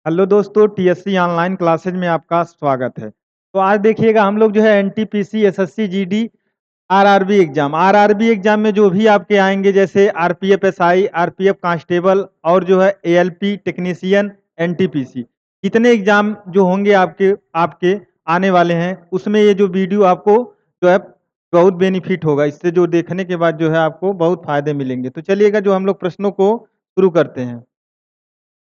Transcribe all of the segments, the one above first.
Hello दोस्तों, TSC online classes में आपका स्वागत है। तो आज देखिएगा हम लोग जो है NTPC, SSC, GD, RRB exam में जो भी आपके आएंगे, जैसे आरपीएफ एसआई, आरपीएफ कांस्टेबल और जो है एएलपी टेक्नीशियन, एनटीपीसी, जितने एग्जाम जो होंगे आपके आपके आने वाले हैं, उसमें ये जो वीडियो आपको जो है बहुत बेनिफिट होगा। इससे जो देखने के बाद जो है आपको बहुत फायदे मिलेंगे। तो चलिएगा जो हम लोग प्रश्नों को शुरू करते हैं।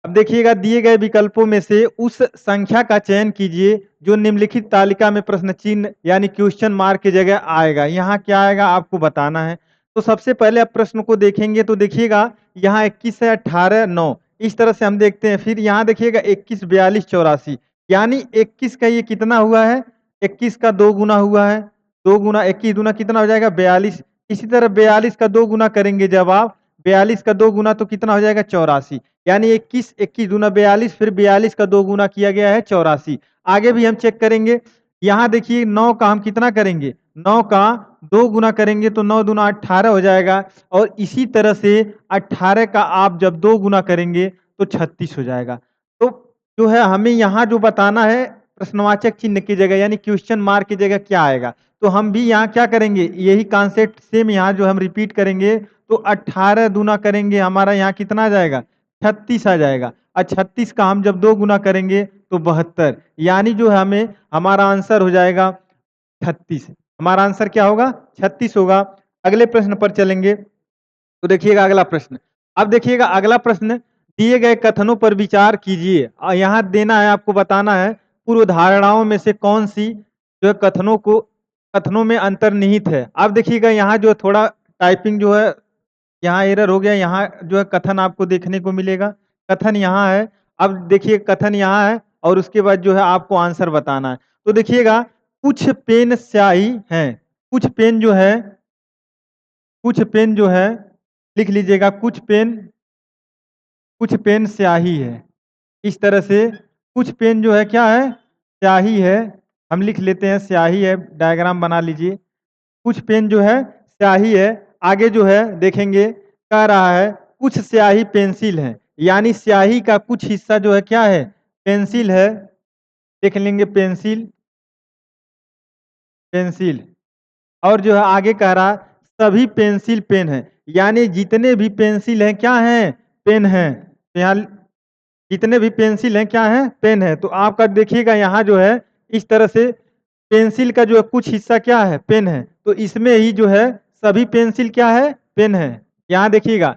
अब देखिएगा, दिए गए विकल्पों में से उस संख्या का चयन कीजिए जो निम्नलिखित तालिका में प्रश्न चिन्ह यानी क्वेश्चन मार्क की जगह आएगा। यहाँ क्या आएगा आपको बताना है। तो सबसे पहले आप प्रश्न को देखेंगे तो देखिएगा यहाँ 21 है, 18, 9, इस तरह से हम देखते हैं। फिर यहाँ देखिएगा 21, 42, 84, यानी 21 का ये कितना हुआ है, 21 का 2 गुना हुआ है। 2 गुना 21 गुना कितना हो जाएगा, 42। इसी तरह 42 का 2 गुना करेंगे जब आप, 42 का 2 गुना तो कितना हो जाएगा, 84। यानी 21, 21 दूना 42, फिर 42 का 2 गुना किया गया है 84। आगे भी हम चेक करेंगे। यहाँ देखिए 9 का हम कितना करेंगे, 9 का 2 गुना करेंगे तो 9 दूना 18 हो जाएगा। और इसी तरह से 18 का आप जब 2 गुना करेंगे तो 36 हो जाएगा। तो जो है हमें यहाँ जो बताना है प्रश्नवाचक चिन्ह की जगह यानी क्वेश्चन मार्क की जगह क्या आएगा। तो हम भी यहाँ क्या करेंगे, यही कॉन्सेप्ट सेम यहाँ जो हम रिपीट करेंगे। तो 18 दूना करेंगे, हमारा यहाँ कितना आ जाएगा, 36 आ जाएगा। और 36 का हम जब 2 गुना करेंगे तो 72, यानी जो है हमें हमारा आंसर हो जाएगा 36। हमारा आंसर क्या होगा, 36 होगा। अगले प्रश्न पर चलेंगे तो देखिएगा अगला प्रश्न। अब देखिएगा अगला प्रश्न, दिए गए कथनों पर विचार कीजिए। और यहाँ देना है आपको, बताना है पूर्व धारणाओं में से कौन सी जो है कथनों में अंतर्निहित है। अब देखिएगा यहाँ जो थोड़ा टाइपिंग जो है यहाँ एरर हो गया। यहाँ जो है कथन आपको देखने को मिलेगा, कथन यहाँ है। अब देखिए कथन यहाँ है और उसके बाद जो है आपको आंसर बताना है। तो देखिएगा कुछ पेन स्याही हैं, कुछ पेन जो है लिख लीजिएगा, कुछ पेन स्याही है। इस तरह से कुछ पेन जो है क्या है, स्याही है। हम लिख लेते हैं स्याही है, डायग्राम बना लीजिए। कुछ पेन जो है स्याही है। आगे जो है देखेंगे, कह रहा है कुछ स्याही पेंसिल है, यानी स्याही का कुछ हिस्सा जो है क्या है, पेंसिल है। देख लेंगे पेंसिल, पेंसिल। और जो है आगे कह रहा सभी पेंसिल पेन है, यानी जितने भी पेंसिल हैं क्या हैं, पेन हैं। तो यहाँ जितने भी पेंसिल हैं क्या हैं, पेन है। तो आपका देखिएगा यहाँ जो है इस तरह से पेंसिल का जो है कुछ हिस्सा क्या है, पेन है। तो इसमें ही जो है सभी पेंसिल क्या है, पेन है। यहाँ देखिएगा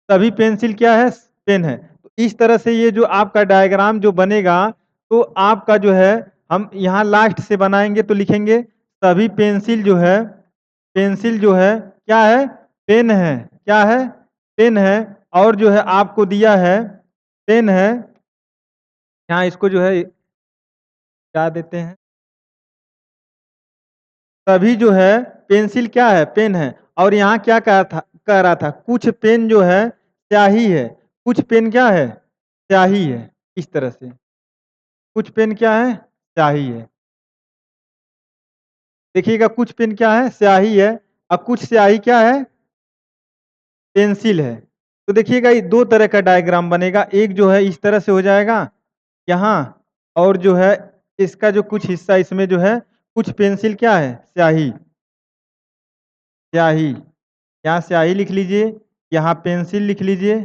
सभी पेंसिल क्या है, पेन है। तो इस तरह से ये जो आपका डायग्राम जो बनेगा, तो आपका जो है हम यहाँ लास्ट से बनाएंगे तो लिखेंगे सभी पेंसिल जो है क्या है, पेन है। क्या है, पेन है। और जो है आपको दिया है पेन है। यहाँ इसको जो है क्या देते हैं, सभी जो है पेंसिल क्या है, पेन है। और यहाँ क्या कह रहा था कुछ पेन जो है स्याही है, कुछ पेन क्या है, स्याही है। इस तरह से कुछ पेन क्या है, स्याही है। देखिएगा कुछ पेन क्या है, स्याही है। और कुछ स्याही क्या है, पेंसिल है। तो देखिएगा ये दो तरह का डायग्राम बनेगा। एक जो है इस तरह से हो जाएगा यहाँ, और जो है इसका जो कुछ हिस्सा इसमें जो है कुछ पेंसिल क्या है, स्याही, स्याही। यहाँ स्याही लिख लीजिए, यहाँ पेंसिल लिख लीजिए,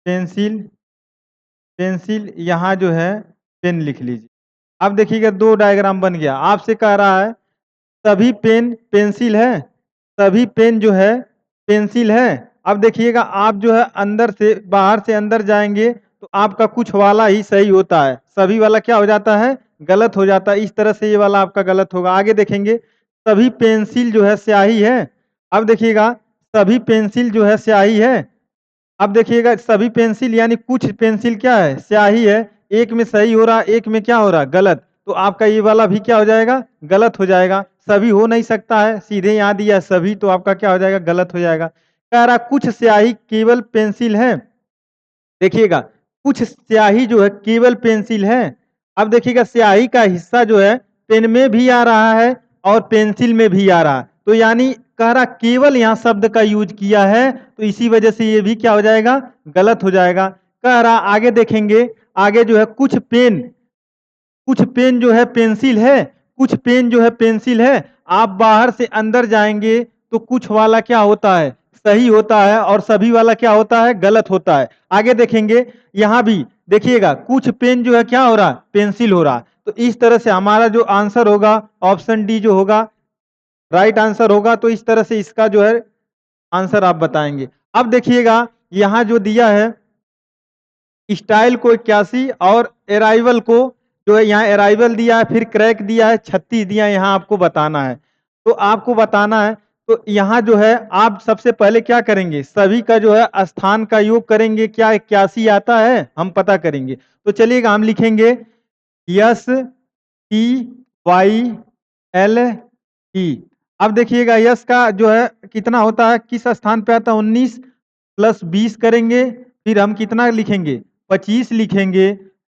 पेंसिल, पेंसिल। यहाँ जो है पेन लिख लीजिए। अब देखिएगा दो डायग्राम बन गया। आपसे कह रहा है सभी पेन पेंसिल है, सभी पेन जो है पेंसिल है। अब देखिएगा आप जो है अंदर से बाहर से अंदर जाएंगे तो आपका कुछ वाला ही सही होता है, सभी वाला क्या हो जाता है, गलत हो जाता है। इस तरह से ये वाला आपका गलत होगा। आगे देखेंगे सभी पेंसिल जो है स्याही है। अब देखिएगा सभी पेंसिल जो है स्याही है। अब देखिएगा सभी पेंसिल यानी कुछ पेंसिल क्या है, स्याही है। एक में सही हो रहा, एक में क्या हो रहा, गलत। तो आपका ये वाला भी क्या हो जाएगा, गलत हो जाएगा। सभी हो नहीं सकता है, सीधे यहाँ दिया सभी, तो आपका क्या हो जाएगा, गलत हो जाएगा। कह रहा कुछ स्याही केवल पेंसिल है। देखिएगा कुछ स्याही जो है केवल पेंसिल है। अब देखिएगा स्याही का हिस्सा जो है पेन में भी आ रहा है और पेंसिल में भी आ रहा है। तो यानी कह रहा केवल यहाँ शब्द का यूज किया है, तो इसी वजह से ये भी क्या हो जाएगा, गलत हो जाएगा। कह रहा आगे देखेंगे, आगे जो है कुछ पेन जो है पेंसिल है, कुछ पेन जो है पेंसिल है। आप बाहर से अंदर जाएंगे तो कुछ वाला क्या होता है, सही होता है, और सभी वाला क्या होता है, गलत होता है। आगे देखेंगे, यहाँ भी देखिएगा कुछ पेन जो है क्या हो रहा है, पेंसिल हो रहा है। तो इस तरह से हमारा जो आंसर होगा ऑप्शन डी जो होगा राइट आंसर होगा। तो इस तरह से इसका जो है आंसर आप बताएंगे। अब देखिएगा यहाँ जो दिया है स्टाइल को 81 और अराइवल को जो है यहाँ अराइवल दिया है, फिर क्रैक दिया है, 36 दिया है, यहाँ आपको बताना है। तो आपको बताना है, तो यहाँ जो है आप सबसे पहले क्या करेंगे, सभी का जो है स्थान का योग करेंगे, क्या 81 आता है हम पता करेंगे। तो चलिएगा हम लिखेंगे S T Y L E. अब देखिएगा यस का जो है कितना होता है, किस स्थान पे आता है, 19 प्लस 20 करेंगे, फिर हम कितना लिखेंगे, 25 लिखेंगे।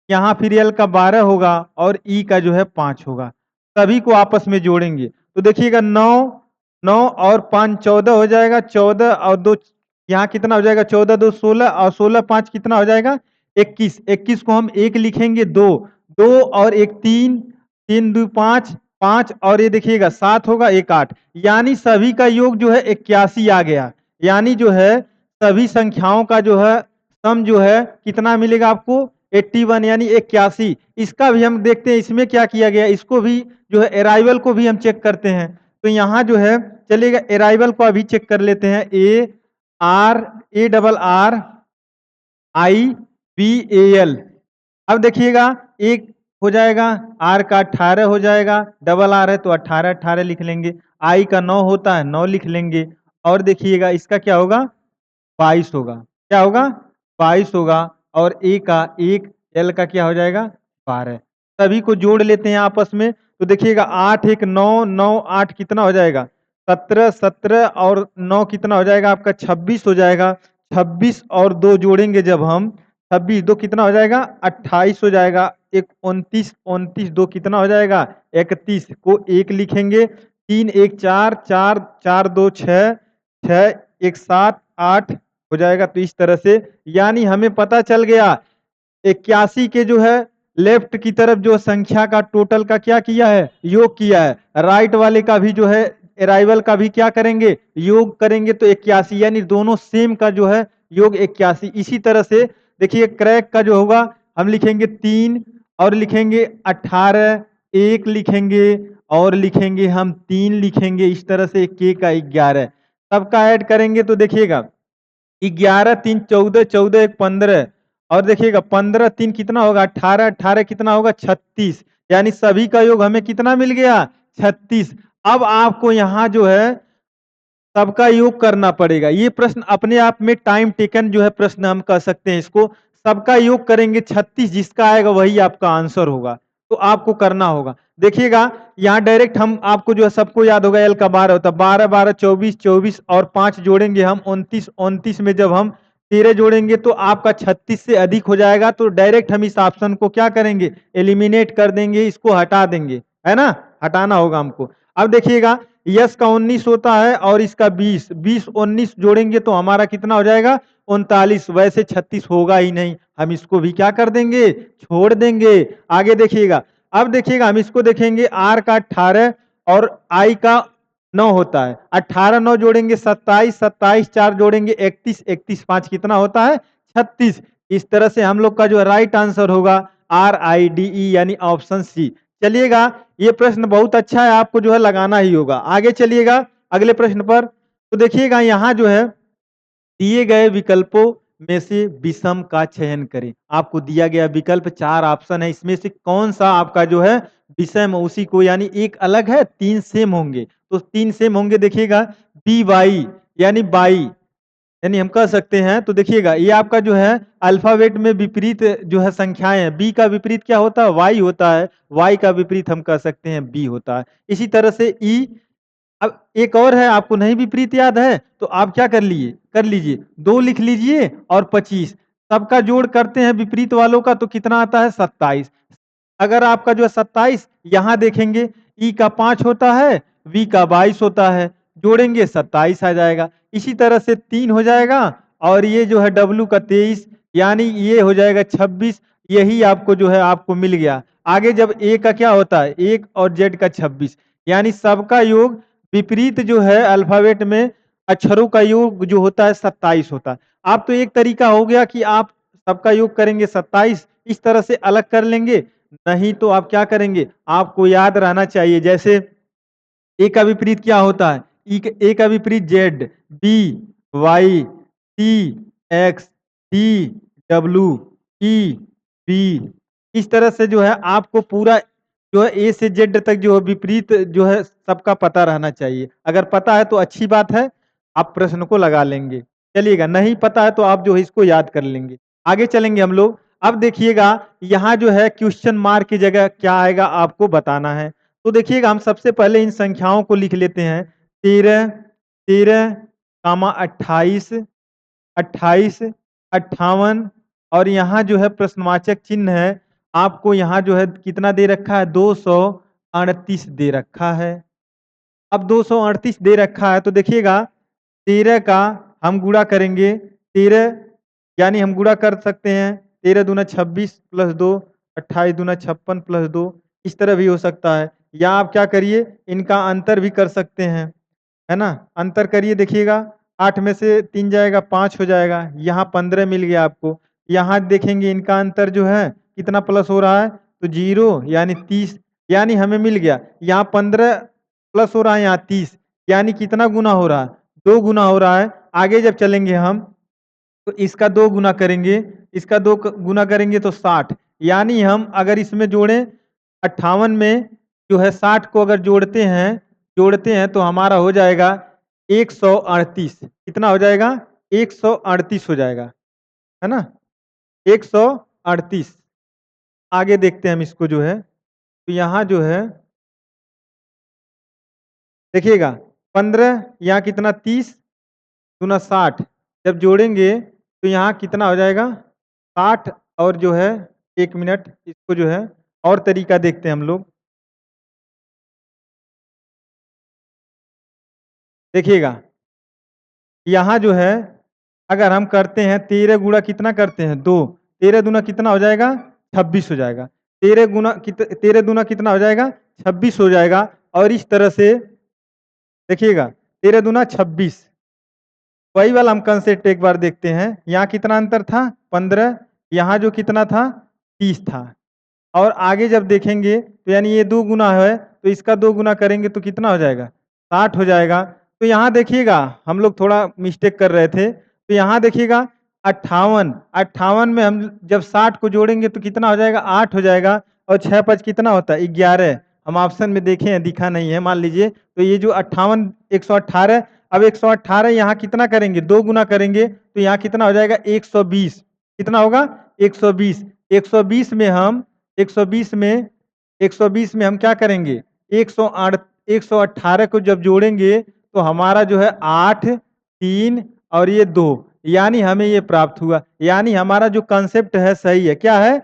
यहाँ फिर एल का 12 होगा और ई का जो है 5 होगा। सभी को आपस में जोड़ेंगे तो देखिएगा 9 और 5 14 हो जाएगा, 14 और 2 यहाँ कितना हो जाएगा, 14 2 16 और 16 5 कितना हो जाएगा, 21। 21 को हम 1 लिखेंगे, 2 2 और 1 3 3 2 5 5 और ये देखिएगा 7 होगा, 1 8। यानी सभी का योग जो है 81 आ गया। यानी जो है सभी संख्याओं का जो है सम जो है कितना मिलेगा आपको, 81 यानी 81। इसका भी हम देखते हैं इसमें क्या किया गया, इसको भी जो है अराइवल को भी हम चेक करते हैं। तो यहाँ जो है चलिएगा अराइवल को अभी चेक कर लेते हैं, ARRIVAL। अब देखिएगा एक हो जाएगा, आर का 18 हो जाएगा, डबल आर है तो 18 18 लिख लेंगे, आई का 9 होता है 9 लिख लेंगे, और देखिएगा इसका क्या होगा 22 होगा, क्या होगा 22 होगा, और ए का 1, एल का क्या हो जाएगा 12। सभी को जोड़ लेते हैं आपस में तो देखिएगा 8 1 9 9 8 कितना हो जाएगा 17 17 और 9 कितना हो जाएगा आपका 26 हो जाएगा। 26 और 2 जोड़ेंगे जब हम, 26 2 कितना हो जाएगा 28 हो जाएगा। एक 29 29 2 कितना हो जाएगा 31 को 1 लिखेंगे, 3 1 4 4 4 2 6 6 1 7 8 हो जाएगा। तो इस तरह से यानी हमें पता चल गया 81 के जो है लेफ्ट की तरफ जो संख्या का टोटल का क्या किया है, योग किया है। राइट वाले का भी जो है अराइवल का भी क्या करेंगे, योग करेंगे, तो 81 यानी दोनों सेम का जो है योग 81। इसी तरह से देखिए क्रैक का जो होगा हम लिखेंगे 3 और लिखेंगे 18, 1 लिखेंगे और लिखेंगे हम 3 लिखेंगे, इस तरह से के का 11 सबका ऐड करेंगे तो देखिएगा 11 3 14 14 1 15 और देखिएगा 15 3 कितना होगा 18 18 कितना होगा 36। यानी सभी का योग हमें कितना मिल गया 36। अब आपको यहाँ जो है सबका योग करना पड़ेगा। ये प्रश्न अपने आप में टाइम टेकन जो है प्रश्न हम कह सकते हैं इसको। सबका योग करेंगे 36, जिसका आएगा वही आपका आंसर होगा। तो आपको करना होगा, देखिएगा यहाँ डायरेक्ट हम आपको जो है सबको याद होगा एल का 12 होता है, 12 12 24 24 और 5 जोड़ेंगे हम 29 29 में जब हम 13 जोड़ेंगे तो आपका 36 से अधिक हो जाएगा। तो डायरेक्ट हम इस ऑप्शन को क्या करेंगे, एलिमिनेट कर देंगे, इसको हटा देंगे, है ना, हटाना होगा हमको। अब देखिएगा यस का 19 होता है और इसका 20 20 19 जोड़ेंगे तो हमारा कितना हो जाएगा 39। वैसे 36 होगा ही नहीं, हम इसको भी क्या कर देंगे, छोड़ देंगे। आगे देखिएगा, अब देखिएगा हम इसको देखेंगे, आर का 18 और आई का 9 होता है, 18 9 जोड़ेंगे 27 27 4 जोड़ेंगे 31 31 5 कितना होता है 36। इस तरह से हम लोग का जो राइट आंसर होगा RIDE यानी ऑप्शन सी। चलिएगा ये प्रश्न बहुत अच्छा है, आपको जो है लगाना ही होगा। आगे चलिएगा अगले प्रश्न पर, तो देखिएगा यहाँ जो है दिए गए विकल्पों में से विषम का चयन करें। आपको दिया गया विकल्प 4 ऑप्शन है, इसमें से कौन सा आपका जो है विषम, उसी को यानी एक अलग है 3 सेम होंगे, तो 3 सेम होंगे। देखिएगा BY यानी बाई यानी हम कह सकते हैं, तो देखिएगा ये आपका जो है अल्फाबेट में विपरीत जो है संख्याएं हैं, बी का विपरीत क्या होता है वाई होता है, वाई का विपरीत हम कह सकते हैं बी होता है। इसी तरह से ई, अब एक और है आपको नहीं विपरीत याद है तो आप क्या कर लीजिए 2 लिख लीजिए और 25 सबका जोड़ करते हैं विपरीत वालों का तो कितना आता है 27। अगर आपका जो है 27 यहाँ देखेंगे ई का 5 होता है, वी का 22 होता है, जोड़ेंगे 27 आ जाएगा। इसी तरह से 3 हो जाएगा और ये जो है डब्लू का 23 यानी ये हो जाएगा 26। यही आपको जो है आपको मिल गया। आगे जब ए का क्या होता है 1 और जेड का 26 यानी सबका योग विपरीत जो है अल्फाबेट में अक्षरों का योग जो होता है 27 होता है। आप तो एक तरीका हो गया कि आप सबका योग करेंगे 27 इस तरह से अलग कर लेंगे, नहीं तो आप क्या करेंगे आपको याद रहना चाहिए जैसे ए का विपरीत क्या होता है ए का विपरीत जेड, बी, वाई, सी, एक्स, डी, डब्ल्यू, ई, बी इस तरह से जो है आपको पूरा जो है ए से जेड तक जो है विपरीत जो है सबका पता रहना चाहिए। अगर पता है तो अच्छी बात है, आप प्रश्न को लगा लेंगे। चलिएगा, नहीं पता है तो आप जो है इसको याद कर लेंगे। आगे चलेंगे हम लोग। अब देखिएगा यहाँ जो है क्वेश्चन मार्क की जगह क्या आएगा आपको बताना है। तो देखिएगा हम सबसे पहले इन संख्याओं को लिख लेते हैं 13, 13, 28, 28, 58 और यहाँ जो है प्रश्नवाचक चिन्ह है आपको यहाँ जो है कितना दे रखा है 238 दे रखा है। अब 238 दे रखा है तो देखिएगा 13 का हम गुणा करेंगे 13 यानी हम गुणा कर सकते हैं 13 दूना 26 प्लस 2 28 दूना 56 प्लस 2 इस तरह भी हो सकता है। या आप क्या करिए इनका अंतर भी कर सकते हैं, है ना। अंतर करिए देखिएगा 8 में से 3 जाएगा 5 हो जाएगा, यहाँ 15 मिल गया आपको। यहाँ देखेंगे इनका अंतर जो है कितना प्लस हो रहा है तो 0 यानी 30 यानी हमें मिल गया। यहाँ 15 प्लस हो रहा है यहाँ 30 यानी कितना गुना हो रहा है 2 गुना हो रहा है। आगे जब चलेंगे हम तो इसका 2 गुना करेंगे, इसका 2 गुना करेंगे तो 60 यानी हम अगर इसमें जोड़ें 58 में जो है 60 को अगर जोड़ते हैं तो हमारा हो जाएगा 138। कितना हो जाएगा 138 हो जाएगा, है ना 138। आगे देखते हैं हम इसको जो है तो यहाँ जो है देखिएगा 15 यहाँ कितना 30 दूना 60 जब जोड़ेंगे तो यहाँ कितना हो जाएगा 60 और जो है 1 मिनट इसको जो है और तरीका देखते हैं हम लोग। देखिएगा यहाँ जो है अगर हम करते हैं 13 गुणा कितना करते हैं 2, 13 दूना कितना हो जाएगा 26 हो जाएगा। 13 दूना कितना हो जाएगा 26 हो जाएगा। और इस तरह से देखिएगा 13 दूना 26 वही वाला हम कंसेप्ट एक बार देखते हैं। यहाँ कितना अंतर था 15, यहाँ जो कितना था 30 था। और आगे जब देखेंगे तो यानी ये 2 गुना है तो इसका 2 गुना करेंगे तो कितना हो जाएगा 60 हो जाएगा। तो यहाँ देखिएगा हम लोग थोड़ा मिस्टेक कर रहे थे तो यहाँ देखिएगा 58 58 में हम जब 60 को जोड़ेंगे तो कितना हो जाएगा 8 हो जाएगा और 6 5 कितना होता है 11। हम ऑप्शन में देखे हैं दिखा नहीं है मान लीजिए। तो ये जो 58 118 अब 118 यहाँ कितना करेंगे 2 गुना करेंगे तो यहाँ कितना हो जाएगा 120। कितना होगा 120। 120 में हम 120 में हम क्या करेंगे 118 को जब जोड़ेंगे तो हमारा जो है 8 3 और ये 2 यानी हमें ये प्राप्त हुआ। यानी हमारा जो कंसेप्ट है सही है। क्या है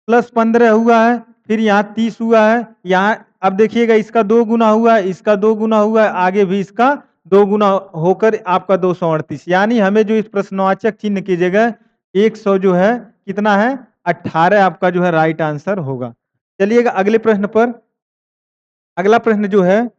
प्लस 15 हुआ है फिर यहाँ 30 हुआ है। यहाँ अब देखिएगा इसका 2 गुना हुआ है, इसका 2 गुना हुआ है, आगे भी इसका 2 गुना होकर आपका 238 यानी हमें जो इस प्रश्नवाचक चिन्ह की जगह 100 जो है कितना है 18 आपका जो है राइट आंसर होगा। चलिएगा अगले प्रश्न पर। अगला प्रश्न जो है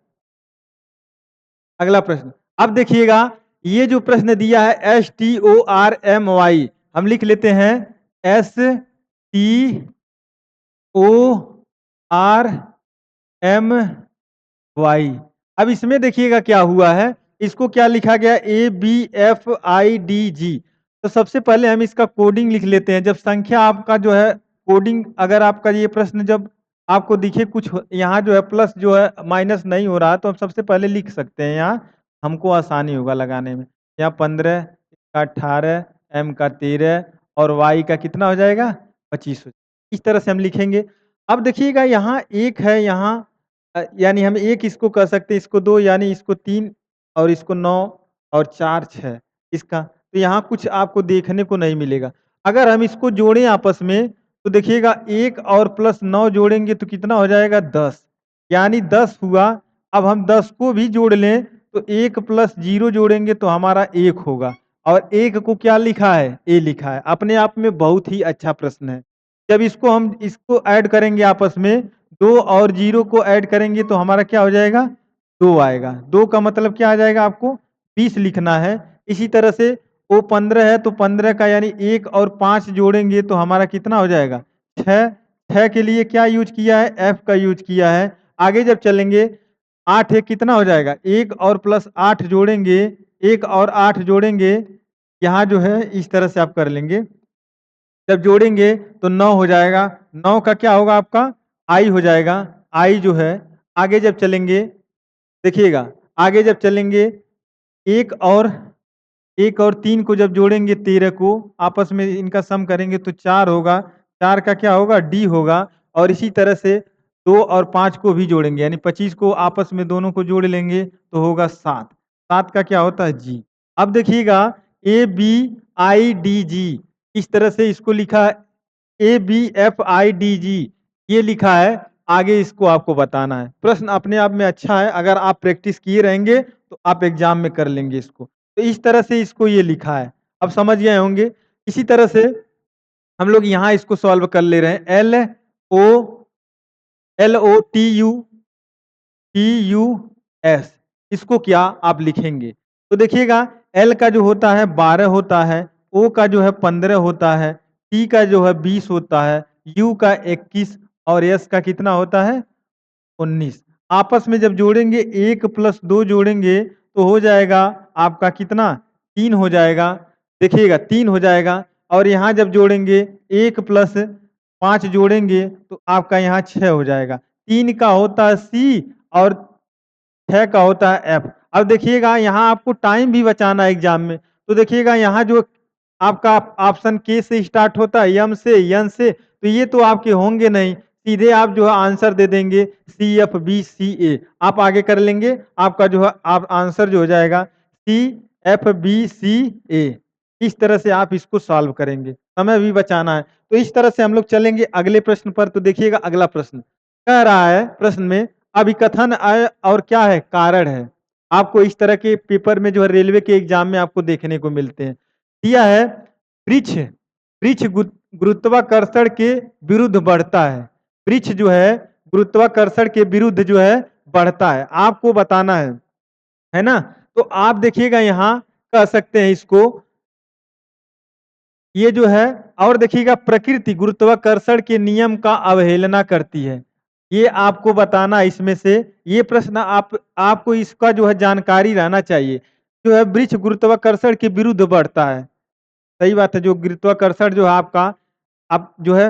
अगला प्रश्न अब देखिएगा ये जो प्रश्न दिया है STORMY हम लिख लेते हैं STORMY। अब इसमें देखिएगा क्या हुआ है इसको क्या लिखा गया ABFIDG। तो सबसे पहले हम इसका कोडिंग लिख लेते हैं। जब संख्या आपका जो है कोडिंग अगर आपका ये प्रश्न जब आपको दिखे कुछ यहाँ जो है प्लस जो है माइनस नहीं हो रहा तो हम सबसे पहले लिख सकते हैं। यहाँ हमको आसानी होगा लगाने में। यहाँ 15 का 18 M का 13 और Y का कितना हो जाएगा 25 हो। इस तरह से हम लिखेंगे। अब देखिएगा यहाँ एक है यहाँ यानी हम एक इसको कर सकते हैं इसको 2 यानी इसको 3 और इसको 9 और 4 6 इसका। तो यहाँ कुछ आपको देखने को नहीं मिलेगा। अगर हम इसको जोड़ें आपस में तो देखिएगा 1 और प्लस 9 जोड़ेंगे तो कितना हो जाएगा 10 यानी 10 हुआ। अब हम 10 को भी जोड़ लें तो 1 प्लस 0 जोड़ेंगे तो हमारा 1 होगा और 1 को क्या लिखा है ए लिखा है। अपने आप में बहुत ही अच्छा प्रश्न है। जब इसको ऐड करेंगे आपस में, 2 और 0 को ऐड करेंगे तो हमारा क्या हो जाएगा? 2 आएगा। 2 का मतलब क्या आ जाएगा आपको? 20 लिखना है। इसी तरह से वो 15 है तो 15 का यानी 1 और 5 जोड़ेंगे तो हमारा कितना हो जाएगा? 6। 6 के लिए क्या यूज़ किया है? एफ का यूज़ किया है। आगे जब चलेंगे 8 एक कितना हो जाएगा? 1 और प्लस 8 जोड़ेंगे, 1 और 8 जोड़ेंगे, यहाँ जो है इस तरह से आप कर लेंगे। जब जोड़ेंगे तो 9 हो जाएगा। 9 का क्या होगा आपका? आई हो जाएगा। आई जो है आगे जब चलेंगे, देखिएगा आगे जब चलेंगे 1 और 1 और 3 को जब जोड़ेंगे 13 को आपस में इनका सम करेंगे तो 4 होगा। 4 का क्या होगा? डी होगा। और इसी तरह से 2 और 5 को भी जोड़ेंगे यानी 25 को आपस में दोनों को जोड़ लेंगे तो होगा 7। 7 का क्या होता है? जी। अब देखिएगा ABIDG इस तरह से इसको लिखा है ABFIDG ये लिखा है। आगे इसको आपको बताना है। प्रश्न अपने आप में अच्छा है, अगर आप प्रैक्टिस किए रहेंगे तो आप एग्जाम में कर लेंगे इसको। तो इस तरह से इसको ये लिखा है, अब समझ गए होंगे। इसी तरह से हम लोग यहाँ इसको सॉल्व कर ले रहे हैं। LOTUS इसको क्या आप लिखेंगे? तो देखिएगा L का जो होता है 12 होता है, O का जो है 15 होता है, T का जो है 20 होता है, U का 21 और S का कितना होता है? 19। आपस में जब जोड़ेंगे 1 प्लस 2 जोड़ेंगे तो हो जाएगा आपका कितना? 3 हो जाएगा। देखिएगा 3 हो जाएगा और यहाँ जब जोड़ेंगे 1 प्लस 5 जोड़ेंगे तो आपका यहाँ 6 हो जाएगा। 3 का होता है C और 6 का होता है F। अब देखिएगा यहाँ आपको टाइम भी बचाना है एग्जाम में। तो देखिएगा यहाँ जो आपका ऑप्शन के से स्टार्ट होता है, एम से, एन से, तो ये तो आपके होंगे नहीं। सीधे आप जो है आंसर दे देंगे CFBCA। आप आगे कर लेंगे, आपका जो है आप आंसर जो हो जाएगा CFBCA। इस तरह से आप इसको सॉल्व करेंगे, समय भी बचाना है। तो इस तरह से हम लोग चलेंगे अगले प्रश्न पर। तो देखिएगा अगला प्रश्न कह रहा है, प्रश्न में अभिकथन और क्या है? कारण है। आपको इस तरह के पेपर में जो है रेलवे के एग्जाम में आपको देखने को मिलते हैं। दिया है वृक्ष वृक्ष गुरुत्वाकर्षण के विरुद्ध बढ़ता है। वृक्ष जो है गुरुत्वाकर्षण के विरुद्ध जो है बढ़ता है, आपको बताना है ना? तो आप देखिएगा यहाँ कह सकते हैं इसको, ये जो है, और देखिएगा प्रकृति गुरुत्वाकर्षण के नियम का अवहेलना करती है। ये आपको बताना इसमें से, ये प्रश्न आपको इसका जो है जानकारी रहना चाहिए। जो है वृक्ष गुरुत्वाकर्षण के विरुद्ध बढ़ता है, सही बात है। जो गुरुत्वाकर्षण जो है आपका आप जो है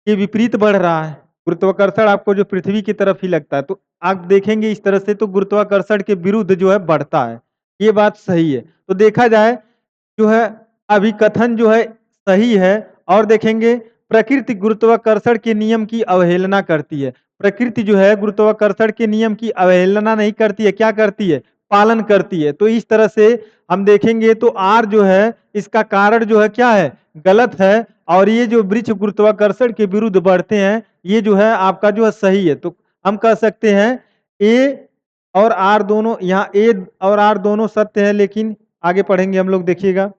ये विपरीत बढ़ रहा है। गुरुत्वाकर्षण आपको जो पृथ्वी की तरफ ही लगता है, तो आप देखेंगे इस तरह से तो गुरुत्वाकर्षण के विरुद्ध जो है बढ़ता है, ये बात सही है। तो देखा जाए जो है अभिकथन जो है सही है। और देखेंगे प्रकृति गुरुत्वाकर्षण के नियम की अवहेलना करती है। प्रकृति जो है गुरुत्वाकर्षण के नियम की अवहेलना नहीं करती है, क्या करती है? पालन करती है। तो इस तरह से हम देखेंगे तो आर जो है इसका कारण जो है क्या है? गलत है। और ये जो वृक्ष गुरुत्वाकर्षण के विरुद्ध बढ़ते हैं, ये जो है आपका जो है सही है। तो हम कह सकते हैं ए और आर दोनों, यहाँ ए और आर दोनों सत्य है। लेकिन आगे पढ़ेंगे हम लोग, देखिएगा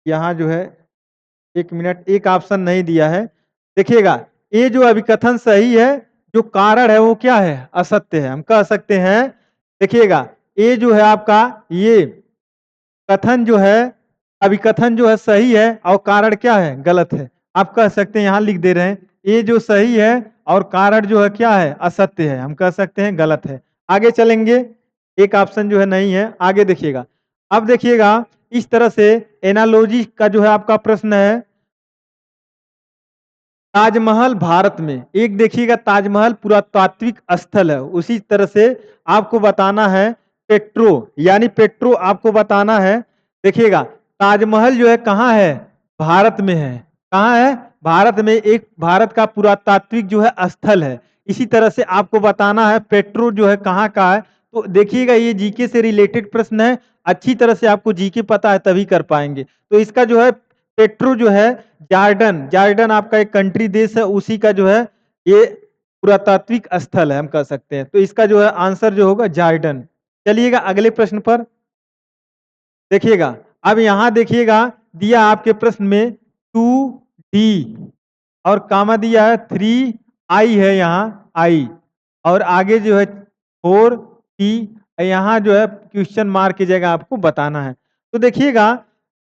यहाँ जो है 1 मिनट, एक ऑप्शन नहीं दिया है। देखिएगा ये जो अभिकथन सही है, जो कारण है वो क्या है? असत्य है। हम कह सकते हैं, देखिएगा ये जो है आपका ये कथन जो है, अभिकथन जो है सही है और कारण क्या है? गलत है। आप कह सकते हैं, यहाँ लिख दे रहे हैं, ये जो सही है और कारण जो है क्या है? असत्य है। हम कह सकते हैं गलत है। आगे चलेंगे, एक ऑप्शन जो है नहीं है। आगे देखिएगा, अब देखिएगा इस तरह से एनालॉजी का जो है आपका प्रश्न है, ताजमहल भारत में, एक देखिएगा ताजमहल पुरातात्विक स्थल है, उसी तरह से आपको बताना है पेट्रो, यानी पेट्रो आपको बताना है। देखिएगा ताजमहल जो है कहाँ है? भारत में है। कहाँ है? भारत में। एक भारत का पुरातात्विक जो है स्थल है। इसी तरह से आपको बताना है पेट्रो जो है कहाँ का है। तो देखिएगा ये जीके से रिलेटेड प्रश्न है, अच्छी तरह से आपको जीके पता है तभी कर पाएंगे। तो इसका जो है पेट्रो जो है जार्डन, जार्डन आपका एक कंट्री देश है, उसी का जो है ये पुरातात्विक स्थल है, हम कह सकते हैं। तो इसका जो है आंसर जो होगा जार्डन। चलिएगा अगले प्रश्न पर देखिएगा। अब यहाँ देखिएगा दिया आपके प्रश्न में 2D और कामा दिया है 3I है यहाँ I और आगे जो है 4T यहाँ जो है क्वेश्चन मार्क की जगह आपको बताना है। तो देखिएगा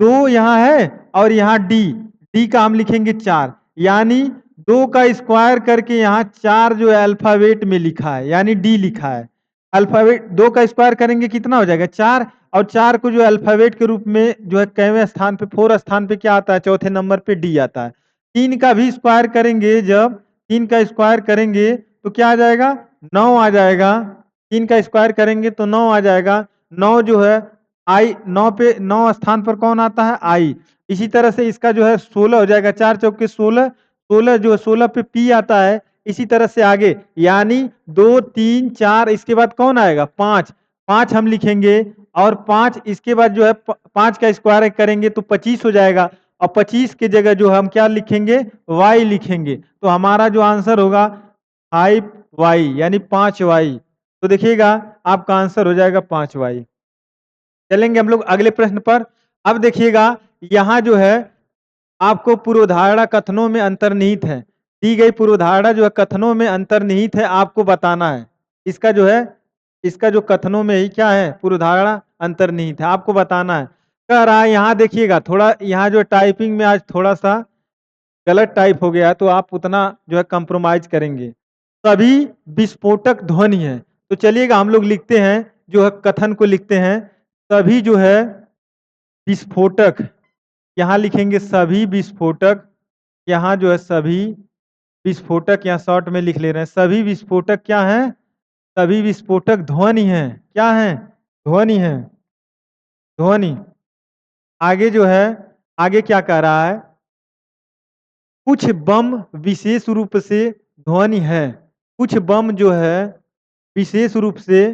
2 यहाँ है और यहाँ D का हम लिखेंगे 4 यानी 2 का स्क्वायर करके यहाँ 4 जो है अल्फाबेट में लिखा है यानी D लिखा है। अल्फाबेट 2 का स्क्वायर करेंगे कितना हो जाएगा 4 और 4 को जो है अल्फाबेट के रूप में जो है कैवें स्थान पे 4 स्थान पे क्या आता है चौथे नंबर पे D आता है। 3 का भी स्क्वायर करेंगे जब 3 का स्क्वायर करेंगे तो क्या आ जाएगा 9 आ जाएगा। 3 का स्क्वायर करेंगे तो 9 आ जाएगा। 9 जो है आई 9 पे 9 स्थान पर कौन आता है आई। इसी तरह से इसका जो है 16 हो जाएगा 4 चौके 16 16 जो 16 पे P आता है। इसी तरह से आगे यानी 2 3 4 इसके बाद कौन आएगा 5 5 हम लिखेंगे और 5 इसके बाद जो है 5 का स्क्वायर करेंगे तो 25 हो जाएगा और 25 की जगह जो हम क्या लिखेंगे y लिखेंगे तो हमारा जो आंसर होगा 5y यानी 5y। तो देखिएगा आपका आंसर हो जाएगा 5y। चलेंगे हम लोग अगले प्रश्न पर। अब देखिएगा यहाँ जो है आपको पूर्वधारणा कथनों में अंतर्निहित है। दी गई पूर्वधारणा जो है कथनों में अंतर्निहित है आपको बताना है। इसका जो है इसका जो कथनों में ही क्या है पूर्वधारणा अंतर्निहित है आपको बताना है। कह रहा है यहाँ देखिएगा थोड़ा यहाँ जो टाइपिंग में आज थोड़ा सा गलत टाइप हो गया तो आप उतना जो है कंप्रोमाइज करेंगे। सभी विस्फोटक ध्वनि है तो चलिएगा हम लोग लिखते हैं जो है कथन को लिखते हैं सभी जो है विस्फोटक यहाँ लिखेंगे सभी विस्फोटक यहाँ जो है सभी विस्फोटक यहाँ शॉर्ट में लिख ले रहे हैं सभी विस्फोटक क्या है सभी विस्फोटक ध्वनि है क्या है ध्वनि है ध्वनि। आगे जो है आगे क्या कह रहा है कुछ बम विशेष रूप से ध्वनि है कुछ बम जो है विशेष रूप से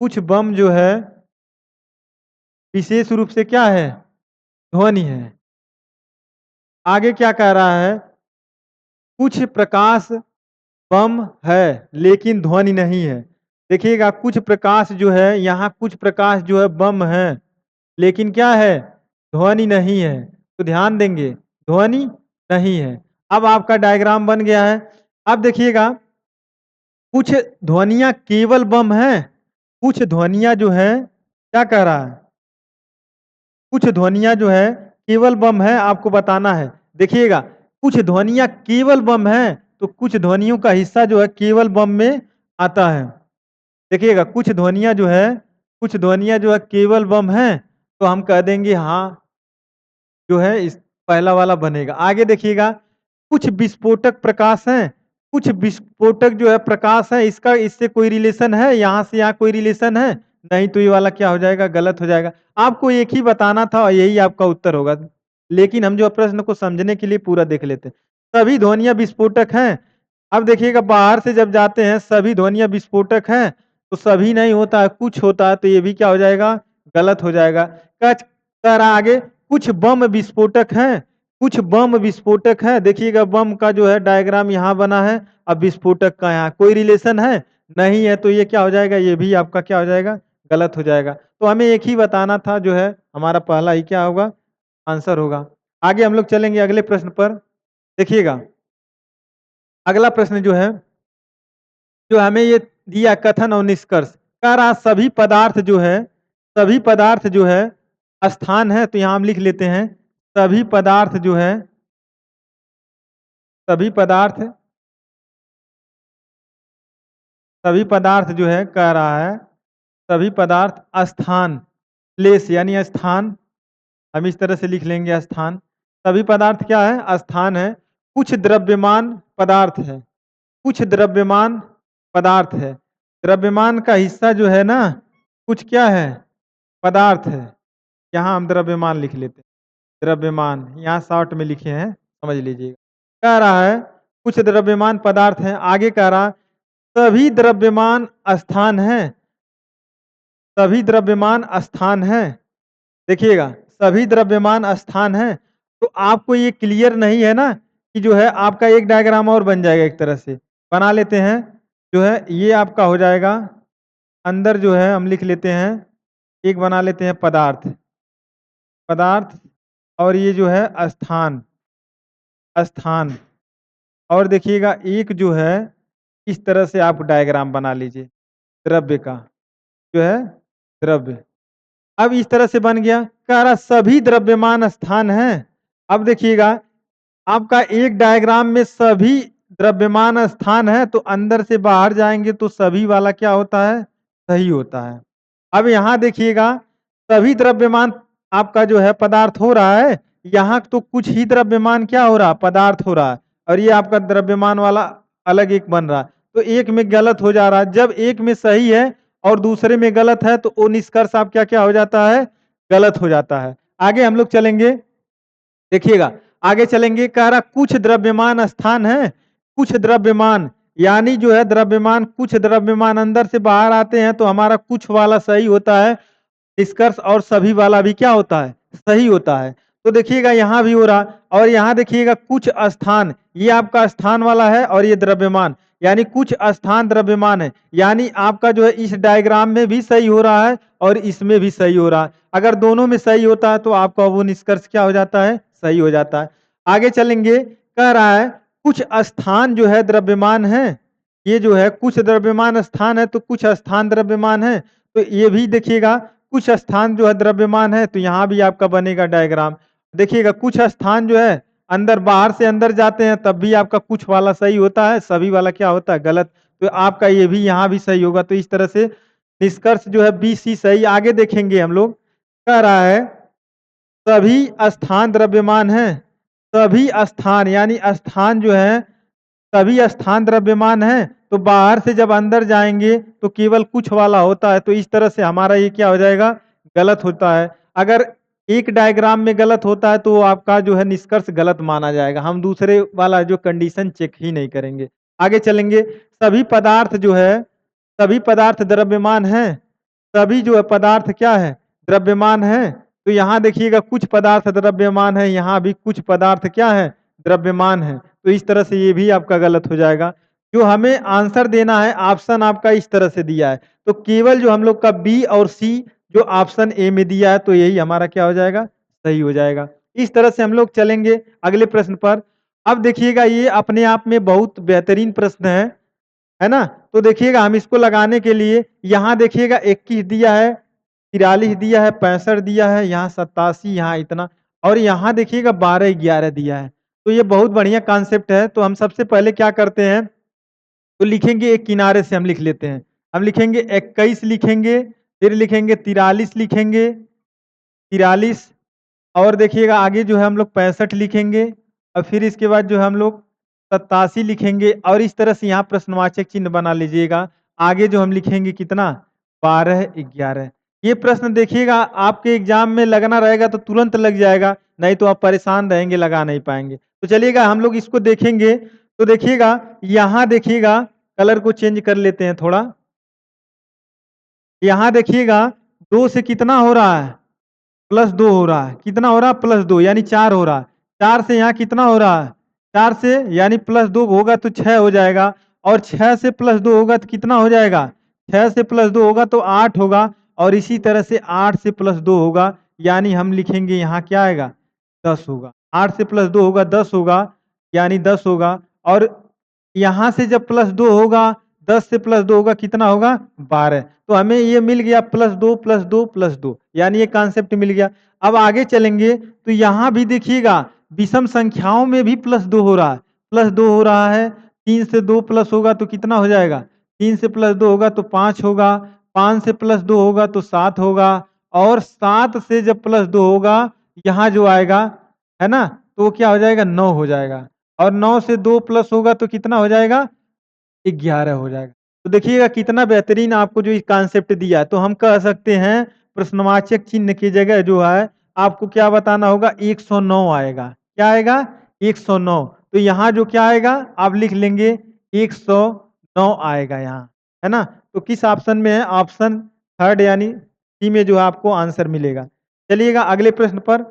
कुछ बम जो है विशेष रूप से क्या है ध्वनि है। आगे क्या कह रहा है कुछ प्रकाश बम है लेकिन ध्वनि नहीं है। देखिएगा कुछ प्रकाश जो है यहाँ कुछ प्रकाश जो है बम है लेकिन क्या है ध्वनि नहीं है तो ध्यान देंगे ध्वनि नहीं है। अब आपका डायग्राम बन गया है। अब देखिएगा कुछ ध्वनियां केवल बम है कुछ ध्वनियां जो है क्या कह रहा है कुछ ध्वनियां जो है केवल बम है आपको बताना है। देखिएगा कुछ ध्वनियां केवल बम है तो कुछ ध्वनियों का हिस्सा जो है केवल बम में आता है। देखिएगा कुछ ध्वनियां जो है केवल बम है तो हम कह देंगे हाँ जो है इस पहला वाला बनेगा। आगे देखिएगा कुछ विस्फोटक प्रकाश हैं कुछ विस्फोटक जो है प्रकाश है इसका इससे कोई रिलेशन है यहाँ से यहाँ कोई रिलेशन है नहीं तो ये वाला क्या हो जाएगा गलत हो जाएगा। आपको एक ही बताना था और यही आपका उत्तर होगा लेकिन हम जो प्रश्न को समझने के लिए पूरा देख लेते हैं। सभी ध्वनियां विस्फोटक हैं। अब देखिएगा बाहर से जब जाते हैं सभी ध्वनियां विस्फोटक हैं तो सभी नहीं होता है कुछ होता है तो ये भी क्या हो जाएगा गलत हो जाएगा। कह रहा आगे कुछ बम विस्फोटक हैं कुछ बम विस्फोटक है। देखिएगा बम का जो है डायग्राम यहाँ बना है अब विस्फोटक का यहाँ कोई रिलेशन है नहीं है तो ये क्या हो जाएगा ये भी आपका क्या हो जाएगा गलत हो जाएगा। तो हमें एक ही बताना था जो है हमारा पहला ही क्या होगा आंसर होगा। आगे हम लोग चलेंगे अगले प्रश्न पर। देखिएगा अगला प्रश्न जो है जो हमें ये दिया कथन और निष्कर्ष कह रहा सभी पदार्थ जो है स्थान है तो यहाँ हम लिख लेते हैं सभी पदार्थ जो है सभी पदार्थ जो है कह रहा है सभी पदार्थ स्थान प्लेस यानी स्थान हम इस तरह से लिख लेंगे स्थान। सभी पदार्थ क्या है स्थान है। कुछ द्रव्यमान पदार्थ है कुछ द्रव्यमान पदार्थ है। द्रव्यमान का हिस्सा जो है ना कुछ क्या है पदार्थ है। यहाँ हम द्रव्यमान लिख लेते हैं द्रव्यमान यहाँ शॉर्ट में लिखे हैं समझ लीजिएगा। कह रहा है कुछ द्रव्यमान पदार्थ हैं। आगे कह रहा सभी द्रव्यमान स्थान है सभी द्रव्यमान स्थान है। देखिएगा सभी द्रव्यमान स्थान है तो आपको ये क्लियर नहीं है ना कि जो है आपका एक डायग्राम और बन जाएगा एक तरह से बना लेते हैं जो है ये आपका हो जाएगा अंदर जो है हम लिख लेते हैं एक बना लेते हैं पदार्थ पदार्थ और ये जो है स्थान स्थान और देखिएगा एक जो है इस तरह से आप डायग्राम बना लीजिए द्रव्य का, जो है द्रव्य। अब इस तरह से बन गया, कह रहा सभी द्रव्यमान स्थान हैं। अब देखिएगा आपका एक डायग्राम में सभी द्रव्यमान स्थान है, तो अंदर से बाहर जाएँगे तो सभी वाला क्या होता है? सही होता है। अब यहाँ देखिएगा सभी द्रव्यमान आपका जो है पदार्थ हो रहा है, यहाँ तो कुछ ही द्रव्यमान क्या हो रहा है? पदार्थ हो रहा है और ये आपका द्रव्यमान वाला अलग एक बन रहा है। तो एक में गलत हो जा रहा है। जब एक में सही है और दूसरे में गलत है तो वो निष्कर्ष आपका क्या हो जाता है? गलत हो जाता है। आगे हम लोग चलेंगे, देखिएगा आगे चलेंगे, कह रहा कुछ द्रव्यमान स्थान है, कुछ द्रव्यमान यानी जो है द्रव्यमान, कुछ द्रव्यमान अंदर से बाहर आते हैं तो हमारा कुछ वाला सही होता है निष्कर्ष और सभी वाला भी क्या होता है? सही होता है। तो देखिएगा यहाँ भी हो रहा और यहाँ देखिएगा कुछ स्थान, ये आपका स्थान वाला है और ये द्रव्यमान, यानी कुछ स्थान द्रव्यमान है, यानी आपका जो है इस डायग्राम में भी सही हो रहा है और इसमें भी सही हो रहा है। अगर दोनों में सही होता है तो आपका वो निष्कर्ष क्या हो जाता है? सही हो जाता है। आगे चलेंगे, कह रहा है कुछ स्थान जो है द्रव्यमान है, ये जो है कुछ द्रव्यमान स्थान है तो कुछ स्थान द्रव्यमान है, तो ये भी देखिएगा कुछ स्थान जो है द्रव्यमान है, तो यहाँ भी आपका बनेगा डायग्राम। देखिएगा कुछ स्थान जो है अंदर बाहर से अंदर जाते हैं तब भी आपका कुछ वाला सही होता है, सभी वाला क्या होता है? गलत। तो आपका ये भी यहाँ भी सही होगा। तो इस तरह से निष्कर्ष जो है बी सी सही। आगे देखेंगे हम लोग, कह रहा है सभी स्थान द्रव्यमान हैं, सभी स्थान यानी स्थान जो है सभी स्थान द्रव्यमान हैं, तो बाहर से जब अंदर जाएँगे तो केवल कुछ वाला होता है, तो इस तरह से हमारा ये क्या हो जाएगा? गलत होता है। अगर एक डायग्राम में गलत होता है तो वो आपका जो है निष्कर्ष गलत माना जाएगा। हम दूसरे वाला जो कंडीशन चेक ही नहीं करेंगे। आगे चलेंगे, सभी पदार्थ जो है, सभी पदार्थ द्रव्यमान हैं, सभी जो है पदार्थ क्या है? द्रव्यमान हैं। तो यहाँ देखिएगा कुछ पदार्थ द्रव्यमान है, यहाँ भी कुछ पदार्थ क्या है? द्रव्यमान है। तो इस तरह से ये भी आपका गलत हो जाएगा। जो हमें आंसर देना है, ऑप्शन आपका इस तरह से दिया है, तो केवल जो हम लोग का बी और सी जो ऑप्शन ए में दिया है, तो यही हमारा क्या हो जाएगा? सही हो जाएगा। इस तरह से हम लोग चलेंगे अगले प्रश्न पर। अब देखिएगा ये अपने आप में बहुत बेहतरीन प्रश्न है ना? तो देखिएगा हम इसको लगाने के लिए यहाँ देखिएगा 21 दिया है, 43 दिया है, 65 दिया है, यहाँ 87, यहाँ इतना और यहाँ देखिएगा 12-11 दिया है। तो ये बहुत बढ़िया कॉन्सेप्ट है। तो हम सबसे पहले क्या करते हैं, तो लिखेंगे एक किनारे से हम लिख लेते हैं। हम लिखेंगे 21 लिखेंगे, फिर लिखेंगे 43 लिखेंगे, 43 और देखिएगा आगे जो है हम लोग 65 लिखेंगे और फिर इसके बाद जो है हम लोग 87 लिखेंगे और इस तरह से यहाँ प्रश्नवाचक चिन्ह बना लीजिएगा। आगे जो हम लिखेंगे कितना? 12-11। ये प्रश्न देखिएगा आपके एग्ज़ाम में लगना रहेगा तो तुरंत लग जाएगा, नहीं तो आप परेशान रहेंगे, लगा नहीं पाएँगे। तो चलिएगा हम लोग इसको देखेंगे, तो देखिएगा यहाँ देखिएगा कलर को चेंज कर लेते हैं थोड़ा। यहाँ देखिएगा 2 से कितना हो रहा है? +2 हो रहा है। कितना हो रहा है? +2 यानी 4 हो रहा है। 4 से यहाँ कितना हो रहा है? 4 से यानी +2 होगा तो 6 हो जाएगा और 6 से +2 होगा तो कितना हो जाएगा? 6 से +2 होगा तो 8 होगा और इसी तरह से 8 से +2 होगा, यानी हम लिखेंगे यहाँ क्या आएगा? 10 होगा। 8 से +2 होगा 10 होगा, यानी 10 होगा और यहाँ से जब +2 होगा, 10 से +2 होगा कितना होगा? 12। तो हमें ये मिल गया +2 +2 +2 यानी ये कॉन्सेप्ट मिल गया। अब आगे चलेंगे तो यहाँ भी देखिएगा विषम संख्याओं में भी +2 हो रहा है। +2 हो रहा है, 3 से 2 प्लस होगा तो कितना हो जाएगा? 3 से +2 होगा तो 5 होगा, 5 से +2 होगा तो 7 होगा और 7 से जब +2 होगा, यहाँ जो आएगा, है ना? तो वो क्या हो जाएगा? 9 हो जाएगा और 9 से 2 प्लस होगा तो कितना हो जाएगा? 11 हो जाएगा। तो देखिएगा कितना बेहतरीन आपको जो ये कॉन्सेप्ट दिया है। तो हम कह सकते हैं प्रश्नवाचक चिन्ह की जगह जो है आपको क्या बताना होगा? 109 आएगा। क्या आएगा? 109। तो यहाँ जो क्या आएगा? आप लिख लेंगे 109 आएगा यहाँ, है ना? तो किस ऑप्शन में है? ऑप्शन थर्ड यानी सी में जो है आपको आंसर मिलेगा। चलिएगा अगले प्रश्न पर।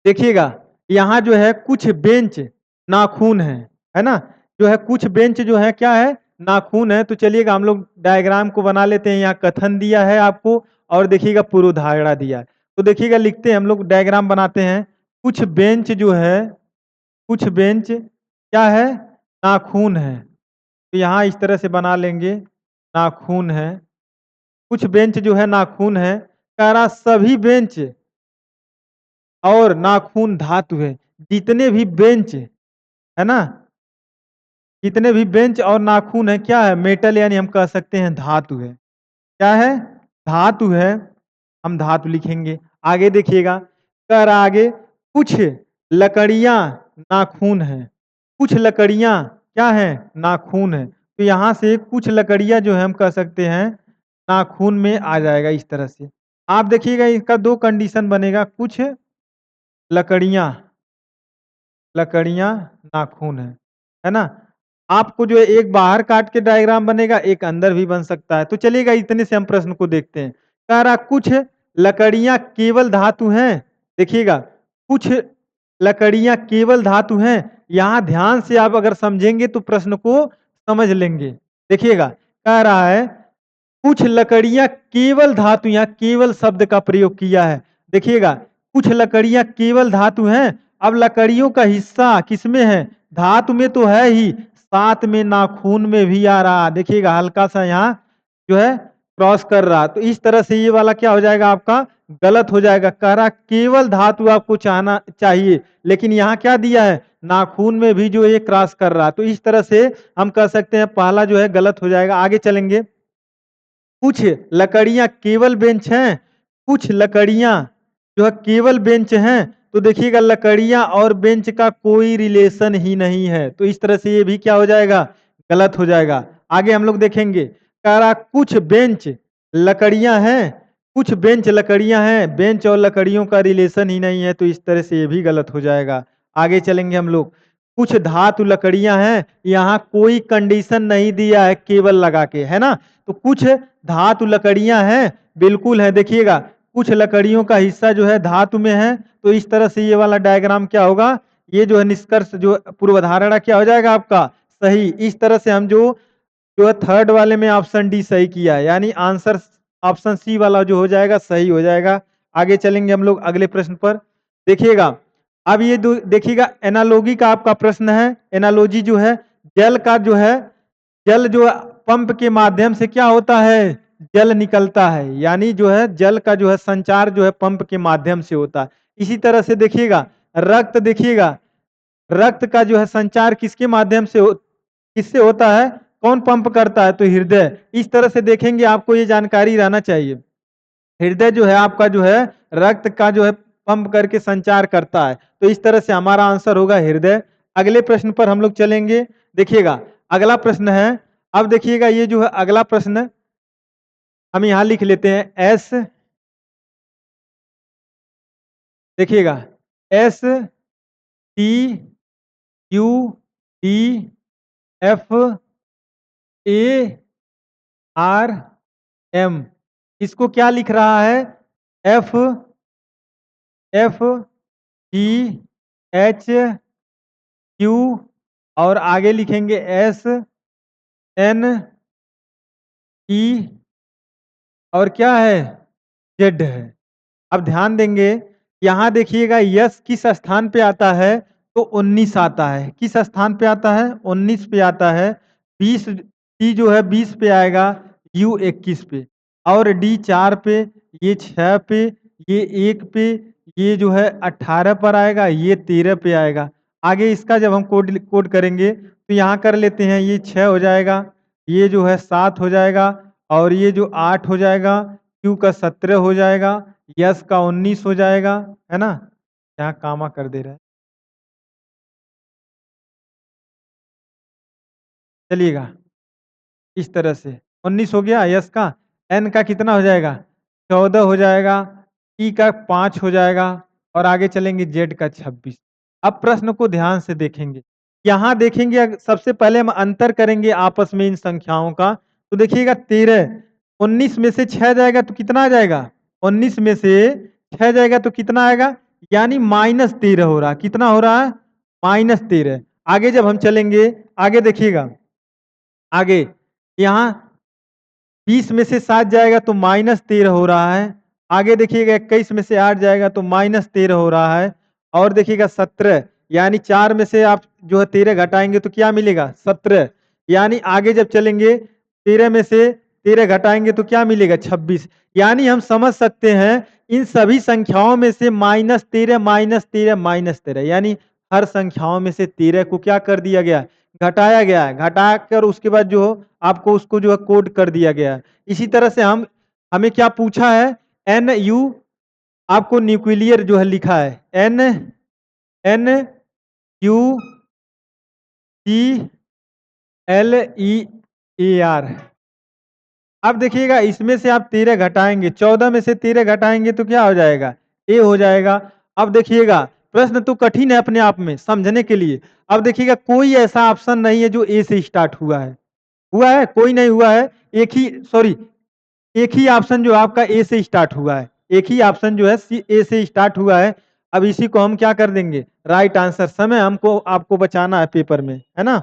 देखिएगा, यहाँ जो है कुछ बेंच नाखून है ना? जो है कुछ बेंच जो है क्या है? नाखून है। तो चलिएगा हम लोग डायग्राम को बना लेते हैं। यहाँ कथन दिया है आपको और देखिएगा पूर्वधारणा दिया है। तो देखिएगा लिखते हैं हम लोग डायग्राम बनाते हैं। कुछ बेंच जो है कुछ बेंच क्या है? नाखून है। तो यहाँ इस तरह से बना लेंगे, नाखून है। कुछ बेंच जो है नाखून है, कह रहा सभी बेंच और नाखून धातु है। जितने भी बेंच है ना, जितने भी बेंच और नाखून है क्या है? मेटल, यानी हम कह सकते हैं धातु है। क्या है? धातु है। हम धातु लिखेंगे। आगे देखिएगा, कह रहा आगे कुछ लकड़ियां नाखून है। कुछ लकड़ियां क्या है? नाखून है। तो यहाँ से कुछ लकड़ियां जो है हम कह सकते हैं नाखून में आ जाएगा इस तरह से। आप देखिएगा इसका दो कंडीशन बनेगा, कुछ लकड़ियां, लकड़ियां नाखून है ना। आपको जो है एक बाहर काट के डायग्राम बनेगा, एक अंदर भी बन सकता है। तो चलिएगा इतने से हम प्रश्न को देखते हैं। कह रहा कुछ लकड़ियां केवल धातु हैं। देखिएगा, कुछ लकड़ियां केवल धातु हैं। यहां ध्यान से आप अगर समझेंगे तो प्रश्न को समझ लेंगे। देखिएगा, कह रहा है कुछ लकड़ियां केवल धातु, यहाँ केवल शब्द का प्रयोग किया है। देखिएगा, कुछ लकड़ियां केवल धातु हैं। अब लकड़ियों का हिस्सा किसमें है? धातु में तो है ही, साथ में नाखून में भी आ रहा। देखिएगा हल्का सा यहाँ जो है क्रॉस कर रहा। तो इस तरह से ये वाला क्या हो जाएगा आपका? गलत हो जाएगा। कह रहा केवल धातु आपको चाहना चाहिए, लेकिन यहाँ क्या दिया है? नाखून में भी जो ये क्रॉस कर रहा। तो इस तरह से हम कह सकते हैं पहला जो है गलत हो जाएगा। आगे चलेंगे। कुछ लकड़ियां केवल बेंच हैं, कुछ लकड़ियां जो है केवल बेंच हैं। तो देखिएगा लकड़ियां और बेंच का कोई रिलेशन ही नहीं है। तो इस तरह से ये भी क्या हो जाएगा? गलत हो जाएगा। आगे हम लोग देखेंगे, कह रहा कुछ बेंच लकड़ियां हैं, कुछ बेंच लकड़ियां हैं, बेंच और लकड़ियों का रिलेशन ही नहीं है। तो इस तरह से ये भी गलत हो जाएगा। आगे चलेंगे हम लोग। कुछ धातु लकड़ियां हैं, यहाँ कोई कंडीशन नहीं दिया है केवल लगा के, है ना। तो कुछ धातु लकड़ियां हैं, बिल्कुल है। देखिएगा कुछ लकड़ियों का हिस्सा जो है धातु में है। तो इस तरह से ये वाला डायग्राम क्या होगा? ये जो है निष्कर्ष जो पूर्वधारणा क्या हो जाएगा आपका? सही। इस तरह से हम जो है थर्ड वाले में ऑप्शन डी सही किया है, यानी आंसर ऑप्शन सी वाला जो हो जाएगा सही हो जाएगा। आगे चलेंगे हम लोग अगले प्रश्न पर। देखिएगा, अब ये देखिएगा एनालॉजी का आपका प्रश्न है। एनालॉजी जो है जल का जो है, जल जो पंप के माध्यम से क्या होता है? जल निकलता है, यानी जो है जल का जो है संचार जो है पंप के माध्यम से होता है। इसी तरह से देखिएगा रक्त, देखिएगा रक्त का जो है संचार किसके माध्यम से किससे होता है? कौन पंप करता है? तो हृदय। इस तरह से देखेंगे, आपको ये जानकारी रहना चाहिए। हृदय जो है आपका जो है रक्त का जो है पंप करके संचार करता है। तो इस तरह से हमारा आंसर होगा हृदय। अगले प्रश्न पर हम लोग चलेंगे। देखिएगा अगला प्रश्न है। अब देखिएगा ये जो है अगला प्रश्न हम यहां लिख लेते हैं एस। देखिएगा S T Q D F A R M, इसको क्या लिख रहा है? F F T H Q और आगे लिखेंगे एस एन ई और क्या है? जेड है। अब ध्यान देंगे, यहाँ देखिएगा यस किस स्थान पे आता है? तो 19 आता है। किस स्थान पे आता है? 19 पे आता है। 20 टी जो है 20 पे आएगा, यू 21 पे, और डी 4 पे, ये 6 पे, ये 1 पे, ये जो है 18 पर आएगा, ये 13 पे आएगा। आगे इसका जब हम कोड कोड करेंगे तो यहाँ कर लेते हैं, ये 6 हो जाएगा, ये जो है 7 हो जाएगा, और ये जो 8 हो जाएगा, क्यू का 17 हो जाएगा, यस का 19 हो जाएगा, है ना। यहाँ कामा कर दे रहा है। चलिएगा इस तरह से 19 हो गया यस का। एन का कितना हो जाएगा? 14 हो जाएगा। ई का 5 हो जाएगा, और आगे चलेंगे जेड का 26। अब प्रश्न को ध्यान से देखेंगे। यहाँ देखेंगे सबसे पहले हम अंतर करेंगे आपस में इन संख्याओं का। तो देखिएगा 13, 19 में से 6 जाएगा तो कितना आ जाएगा? 19 में से 6 जाएगा तो कितना आएगा? यानी -13 हो रहा। कितना हो रहा है? -13। आगे जब हम चलेंगे, आगे देखिएगा, आगे यहाँ 20 में से 7 जाएगा तो -13 हो रहा है। आगे देखिएगा 21 में से 8 जाएगा तो -13 हो रहा है। और देखिएगा 17, यानी 4 में से आप जो है 13 घटाएंगे तो क्या मिलेगा 17, यानी आगे जब चलेंगे 13 में से 13 घटाएंगे तो क्या मिलेगा 26। यानी हम समझ सकते हैं इन सभी संख्याओं में से -13 -13 -13 यानी हर संख्याओं में से 13 को क्या कर दिया गया घटाया गया है, घटाकर उसके बाद जो आपको उसको जो है कोड कर दिया गया है। इसी तरह से हमें क्या पूछा है NU आपको न्यूक्लियर जो है लिखा है NucLear। अब देखिएगा इसमें से आप 13 घटाएंगे, 14 में से 13 घटाएंगे तो क्या हो जाएगा ए हो जाएगा। अब देखिएगा प्रश्न तो कठिन है अपने आप में समझने के लिए। अब देखिएगा कोई ऐसा ऑप्शन नहीं है जो ए से स्टार्ट हुआ है कोई नहीं हुआ है। एक ही ऑप्शन जो आपका ए से स्टार्ट हुआ है, एक ही ऑप्शन जो है ए से स्टार्ट हुआ है। अब इसी को हम क्या कर देंगे राइट आंसर। समय हमको आपको बचाना है पेपर में, है ना।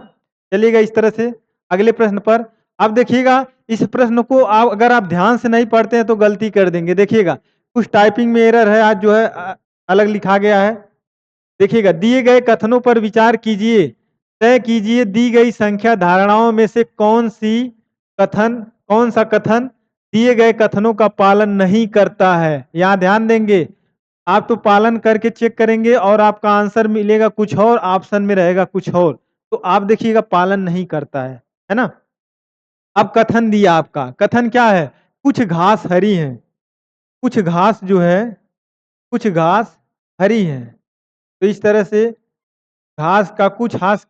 चलिएगा इस तरह से अगले प्रश्न पर। अब देखिएगा इस प्रश्न को अगर आप ध्यान से नहीं पढ़ते हैं तो गलती कर देंगे। देखिएगा कुछ टाइपिंग में एरर है, आज जो है अलग लिखा गया है। देखिएगा दिए गए कथनों पर विचार कीजिए, तय कीजिए दी गई संख्या धारणाओं में से कौन सा कथन दिए गए कथनों का पालन नहीं करता है। यहाँ ध्यान देंगे आप तो पालन करके चेक करेंगे और आपका आंसर मिलेगा कुछ और, ऑप्शन में रहेगा कुछ और। तो आप देखिएगा पालन नहीं करता है ना। अब कथन दिया आपका, कथन क्या है कुछ घास हरी है, कुछ घास जो है कुछ घास हरी है। तो इस तरह से घास का कुछ घास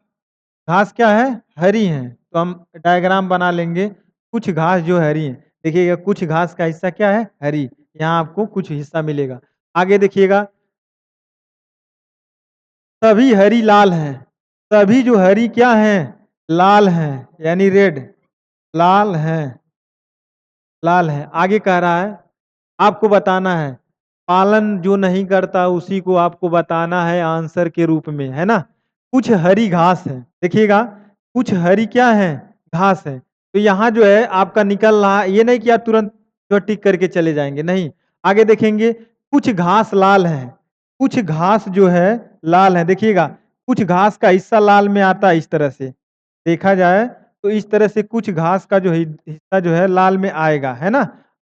क्या है हरी है, तो हम डायग्राम बना लेंगे कुछ घास जो हरी है। देखिएगा कुछ घास का हिस्सा क्या है हरी, यहाँ आपको कुछ हिस्सा मिलेगा। आगे देखिएगा सभी हरी लाल हैं, सभी जो हरी क्या हैं लाल हैं, यानी रेड लाल है। आगे कह रहा है आपको बताना है, पालन जो नहीं करता उसी को आपको बताना है आंसर के रूप में, है ना। कुछ हरी घास है, देखिएगा कुछ हरी क्या है घास है। तो यहाँ जो है आपका निकल रहा है, ये नहीं कि आप तुरंत जो टिक करके चले जाएंगे, नहीं। आगे देखेंगे कुछ घास लाल है, कुछ घास जो है लाल है। देखिएगा कुछ घास का हिस्सा लाल में आता है, इस तरह से देखा जाए तो इस तरह से कुछ घास का जो हिस्सा जो है लाल में आएगा, है ना।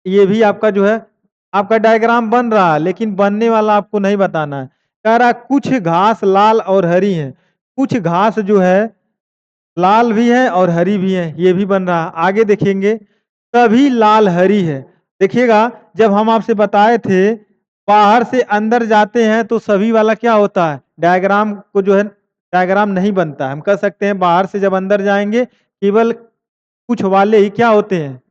ये भी आपका जो है आपका डायग्राम बन रहा है, लेकिन बनने वाला आपको नहीं बताना है। कह रहा कुछ घास लाल और हरी है, कुछ घास जो है लाल भी है और हरी भी है, ये भी बन रहा है। आगे देखेंगे सभी लाल हरी है। देखिएगा जब हम आपसे बताए थे बाहर से अंदर जाते हैं तो सभी वाला क्या होता है डायग्राम को जो है डायग्राम नहीं बनता है। हम कह सकते हैं बाहर से जब अंदर जाएंगे केवल कुछ वाले ही क्या होते हैं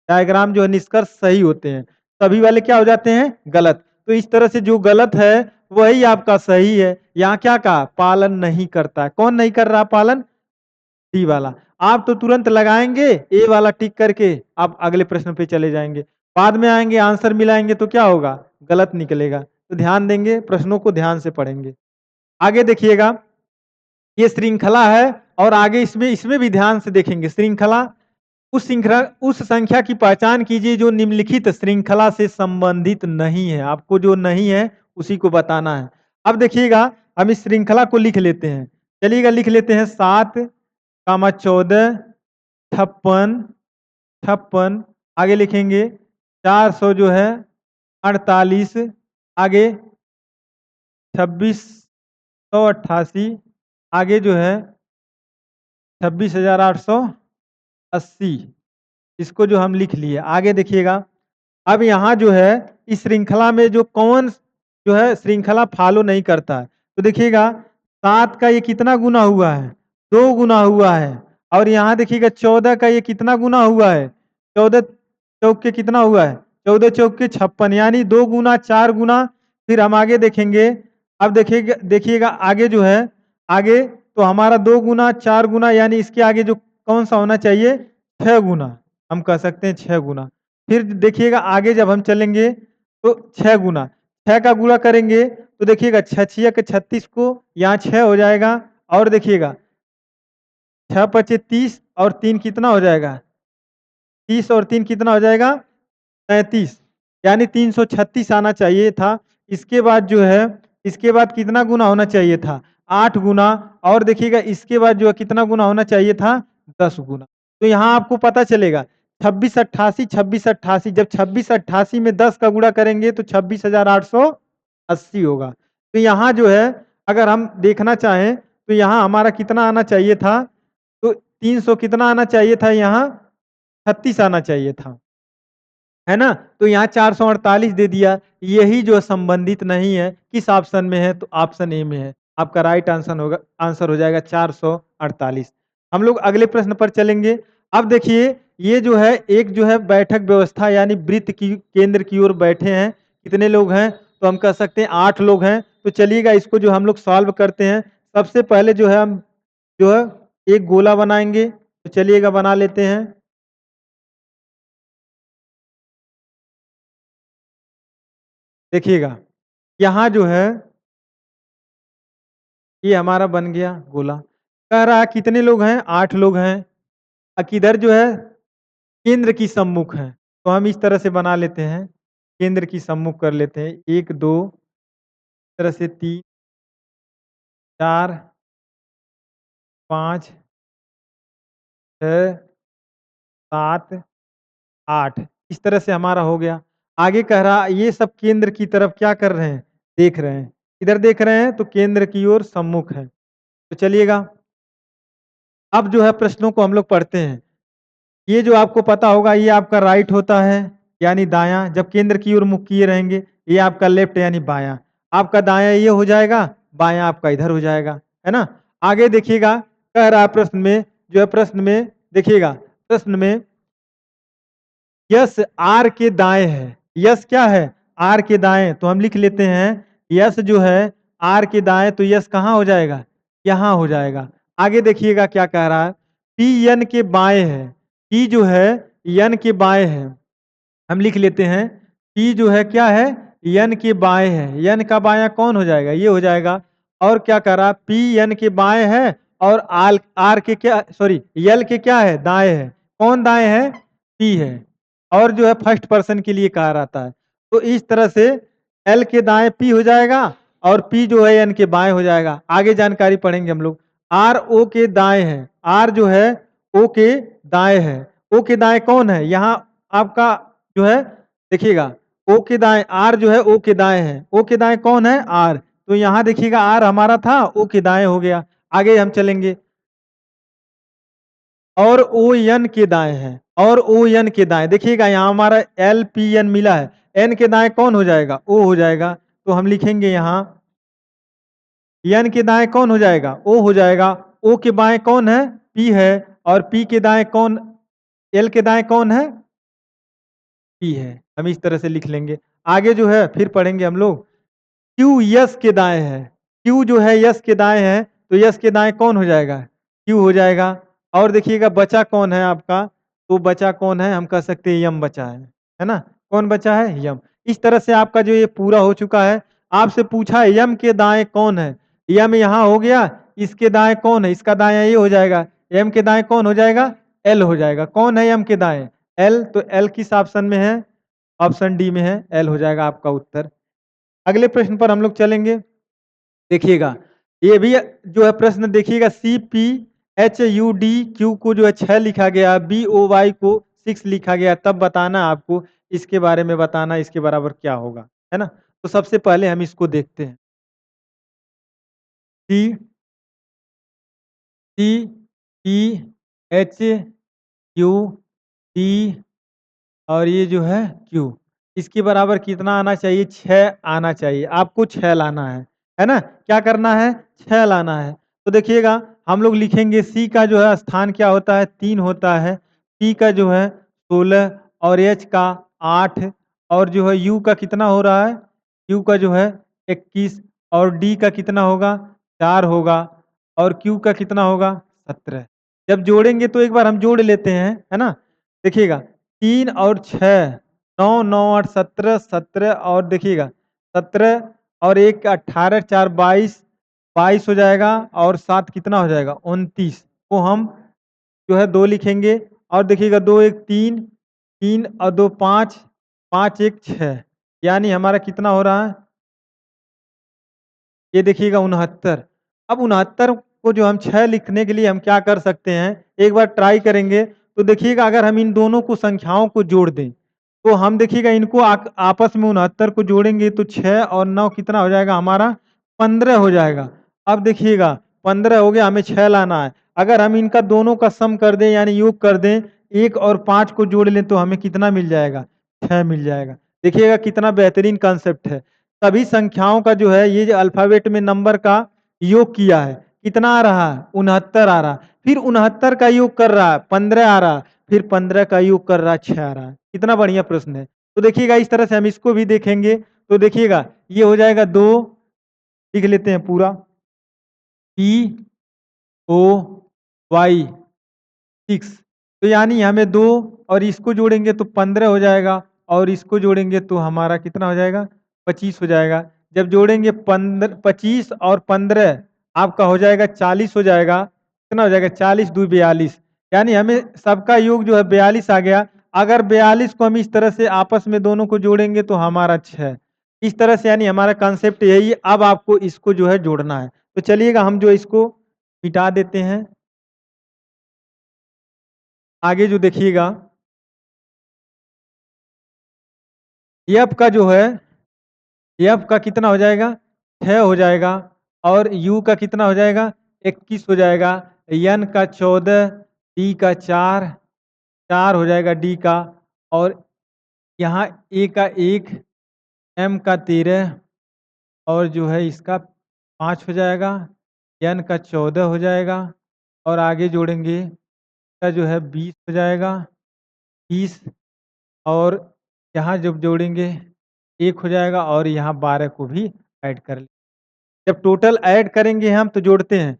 डायग्राम जो है निष्कर्ष सही होते हैं, सभी वाले क्या हो जाते हैं गलत। तो इस तरह से जो गलत है वही आपका सही है। यहाँ क्या कहा पालन नहीं करता है, कौन नहीं कर रहा पालन डी वाला। आप तो तुरंत लगाएंगे ए वाला टिक करके आप अगले प्रश्न पे चले जाएंगे, बाद में आएंगे आंसर मिलाएंगे तो क्या होगा गलत निकलेगा। तो ध्यान देंगे प्रश्नों को ध्यान से पढ़ेंगे। आगे देखिएगा ये श्रृंखला है और आगे इसमें इसमें भी ध्यान से देखेंगे। श्रृंखला उस संख्या की पहचान कीजिए जो निम्नलिखित श्रृंखला से संबंधित नहीं है। आपको जो नहीं है उसी को बताना है। अब देखिएगा हम इस श्रृंखला को लिख लेते हैं, चलिएगा लिख लेते हैं 7, 14, 56, आगे लिखेंगे 400 जो है 48, आगे 2688, आगे जो है 26,880, इसको जो हम लिख लिए। आगे देखिएगा अब यहाँ जो है इस श्रृंखला में जो कौन जो है श्रृंखला फॉलो नहीं करता है। तो देखिएगा 7 का ये कितना गुना हुआ है 2 गुना हुआ है, और यहाँ देखिएगा 14 का ये कितना गुना हुआ है 14 चौक के कितना हुआ है 14 चौक के 56, यानी 2 गुना 4 गुना। फिर हम आगे देखेंगे, अब देखिएगा आगे जो है आगे तो हमारा 2 गुना 4 गुना, यानी इसके आगे जो कौन सा होना चाहिए 6 गुना, हम कह सकते हैं 6 गुना। फिर देखिएगा आगे जब हम चलेंगे तो 6 गुना, 6 का गुणा करेंगे तो देखिएगा 6 के 36 को यहाँ 6 हो जाएगा, और देखिएगा 6 पचे 30 और 3 कितना हो जाएगा 30 और 3 कितना हो जाएगा 35, यानी 336 आना चाहिए था। इसके बाद जो है इसके बाद कितना गुना होना चाहिए था 8 गुना और देखिएगा इसके बाद जो है कितना गुना होना चाहिए था 10 गुना। तो यहाँ आपको पता चलेगा 2688 2688 जब 2688 में 10 का गुणा करेंगे तो 26,880 होगा। तो यहाँ जो है अगर हम देखना चाहें तो यहाँ हमारा कितना आना चाहिए था? तो 300 कितना आना चाहिए था यहाँ? 36 आना चाहिए था। है ना? तो यहाँ 448 दे दिया। यही जो संबंधित नहीं है, किस ऑप्शन में है? तो ऑप्शन ए में है। आपका राइट आंसर हो जाएगा 448। हम लोग अगले प्रश्न पर चलेंगे। अब देखिए, ये जो है एक जो है बैठक व्यवस्था यानी वृत्त की केंद्र की ओर बैठे हैं। कितने लोग हैं? तो हम कह सकते हैं 8 लोग हैं। तो चलिएगा इसको जो हम लोग सॉल्व करते हैं। सबसे पहले जो है हम जो है एक गोला बनाएँगे। तो चलिएगा बना लेते हैं। देखिएगा, यहाँ जो है ये हमारा बन गया गोला। कह रहा है कितने लोग हैं? 8 लोग हैं। किधर जो है केंद्र की सम्मुख है। तो हम इस तरह से बना लेते हैं, केंद्र की सम्मुख कर लेते हैं। 1, 2 इस तरह से 3, 4, 5, 6, 7, 8 इस तरह से हमारा हो गया। आगे कह रहा ये सब केंद्र की तरफ क्या कर रहे हैं? देख रहे हैं। किधर देख रहे हैं? तो केंद्र की ओर सम्मुख है। तो चलिएगा अब जो है प्रश्नों को हम लोग पढ़ते हैं। ये जो आपको पता होगा ये आपका राइट होता है यानी दायां, जब केंद्र की ओर मुख किए रहेंगे। ये आपका लेफ्ट यानी बायां। आपका दायां ये हो जाएगा, बायां आपका इधर हो जाएगा, है ना? आगे देखिएगा, कह रहा है प्रश्न में जो है प्रश्न में देखिएगा, प्रश्न में यस आर के दाएं है। यस क्या है? आर के दाएं। तो हम लिख लेते हैं यस जो है आर के दाएं, तो यस कहाँ हो जाएगा? यहाँ हो जाएगा। आगे देखिएगा क्या कह रहा है, पी एन के बाएं है। पी जो है एन के बाएं है। हम लिख लेते हैं पी जो है क्या है? एन के बाएं है। एन का बायां कौन हो जाएगा? ये हो जाएगा। और क्या कह रहा, पी एन के बाएं है और आर आर के क्या सॉरी यल के क्या है? दाएं है। कौन दाएं है? पी है। और जो है फर्स्ट पर्सन के लिए कहा रहता है। तो इस तरह से एल के दाएं पी हो जाएगा और पी जो है एन के बाएं हो जाएगा। आगे जानकारी पढ़ेंगे हम लोग। आर ओ के दाएं है। आर जो है ओ के दाएं है। ओ के दाएं कौन है? यहाँ आपका जो है देखिएगा ओ के दाएं आर जो है ओ के दाएं है। ओ के दाएं कौन है? आर। तो यहाँ देखिएगा आर हमारा था, ओ के दाएं हो गया। आगे हम चलेंगे। और ओ एन के दाएं है। और ओ एन के दाएं देखिएगा यहाँ हमारा एल पी एन मिला है। एन के दाएं कौन हो जाएगा? ओ हो जाएगा। तो हम लिखेंगे यहाँ एन के दाएं कौन हो जाएगा? ओ हो जाएगा। ओ के बाएं कौन है? पी है। और पी के दाएं कौन? एल के दाएं कौन है? पी है। हम इस तरह से लिख लेंगे। आगे जो है फिर पढ़ेंगे हम लोग। क्यू यस के दाएं है। क्यू जो है यस के दाएं है। तो यस के दाएं कौन हो जाएगा? क्यू हो जाएगा। और देखिएगा बचा कौन है आपका? तो बचा कौन है? हम कह सकते हैं यम बचा है ना? कौन बचा है? यम। इस तरह से आपका जो ये पूरा हो चुका है। आपसे पूछा है यम के दाएं कौन है? यम यहाँ हो गया। इसके दाएं कौन है? इसका दाएं ये हो जाएगा। एम के दाएं कौन हो जाएगा? एल हो जाएगा। कौन है एम के दाएं? एल। तो एल किस ऑप्शन में है? ऑप्शन डी में है। एल हो जाएगा आपका उत्तर। अगले प्रश्न पर हम लोग चलेंगे। देखिएगा ये भी जो है प्रश्न देखिएगा, C P H U D Q को जो है 6 लिखा गया, बी ओ वाई को 6 लिखा गया, तब बताना आपको इसके बारे में बताना इसके बराबर क्या होगा, है ना? तो सबसे पहले हम इसको देखते हैं। C C P H Q D और ये जो है क्यू, इसके बराबर कितना आना चाहिए? 6 आना चाहिए। आपको 6 लाना है ना? क्या करना है? 6 लाना है। तो देखिएगा हम लोग लिखेंगे सी का जो है स्थान क्या होता है? 3 होता है। पी का जो है 16 और एच का 8 और जो है यू का कितना हो रहा है? यू का जो है 21 और डी का कितना होगा? 4 होगा और क्यू का कितना होगा? 17। जब जोड़ेंगे तो एक बार हम जोड़ लेते हैं, है ना? देखिएगा 3 और 6 9 9 8 17 17 और देखिएगा 17 और 1 18 4 22 22 हो जाएगा और 7 कितना हो जाएगा? 29 को हम जो है 2 लिखेंगे और देखिएगा 2 1 3 3 और 2 5 5 1 6 यानी हमारा कितना हो रहा है? ये देखिएगा 69 अब 69 को जो हम 6 लिखने के लिए हम क्या कर सकते हैं, एक बार ट्राई करेंगे, तो देखिएगा अगर हम इन दोनों को संख्याओं को जोड़ दें, तो हम देखिएगा इनको आपस में 69 को जोड़ेंगे तो 6 और 9 कितना हो जाएगा हमारा 15 हो जाएगा। अब देखिएगा 15 हो गया, हमें 6 लाना है। अगर हम इनका दोनों का सम कर दें यानी योग कर दें, 1 और 5 को जोड़ लें तो हमें कितना मिल जाएगा? 6 मिल जाएगा। देखिएगा कितना बेहतरीन कांसेप्ट है। सभी संख्याओं का जो है ये जो अल्फ़ाबेट में नंबर का योग किया है, कितना आ रहा है? 69 आ रहा है। फिर 69 का योग कर रहा है, 15 आ रहा है, फिर 15 का योग कर रहा है, 6 आ रहा है। कितना बढ़िया प्रश्न है। तो देखिएगा इस तरह से हम इसको भी देखेंगे, तो देखिएगा ये हो जाएगा 2, लिख लेते हैं पूरा, POY 6, तो यानी हमें 2 और इसको जोड़ेंगे तो 15 हो जाएगा और इसको जोड़ेंगे तो हमारा कितना हो जाएगा? 25 हो जाएगा। जब जोड़ेंगे 25 और 15 आपका हो जाएगा 40 हो जाएगा। कितना हो जाएगा? 40 दूनी 42, यानी हमें सबका योग जो है 42 आ गया। अगर 42 को हम इस तरह से आपस में दोनों को जोड़ेंगे तो हमारा 6, इस तरह से यानी हमारा कांसेप्ट यही है। अब आपको इसको जो है जोड़ना है। तो चलिएगा हम जो इसको मिटा देते हैं। आगे जो देखिएगा, एफ का जो है, एफ का कितना हो जाएगा? 6 हो जाएगा और यू का कितना हो जाएगा? 21 हो जाएगा। एन का 14, डी का 4, 4 हो जाएगा डी का, और यहाँ ए का 1, एम का 13 और जो है इसका 5 हो जाएगा, एन का 14 हो जाएगा और आगे जोड़ेंगे इसका जो है 20 हो जाएगा, 20 और यहाँ जब जोड़ेंगे 1 हो जाएगा और यहाँ 12 को भी ऐड कर लें। जब टोटल ऐड करेंगे हम तो जोड़ते हैं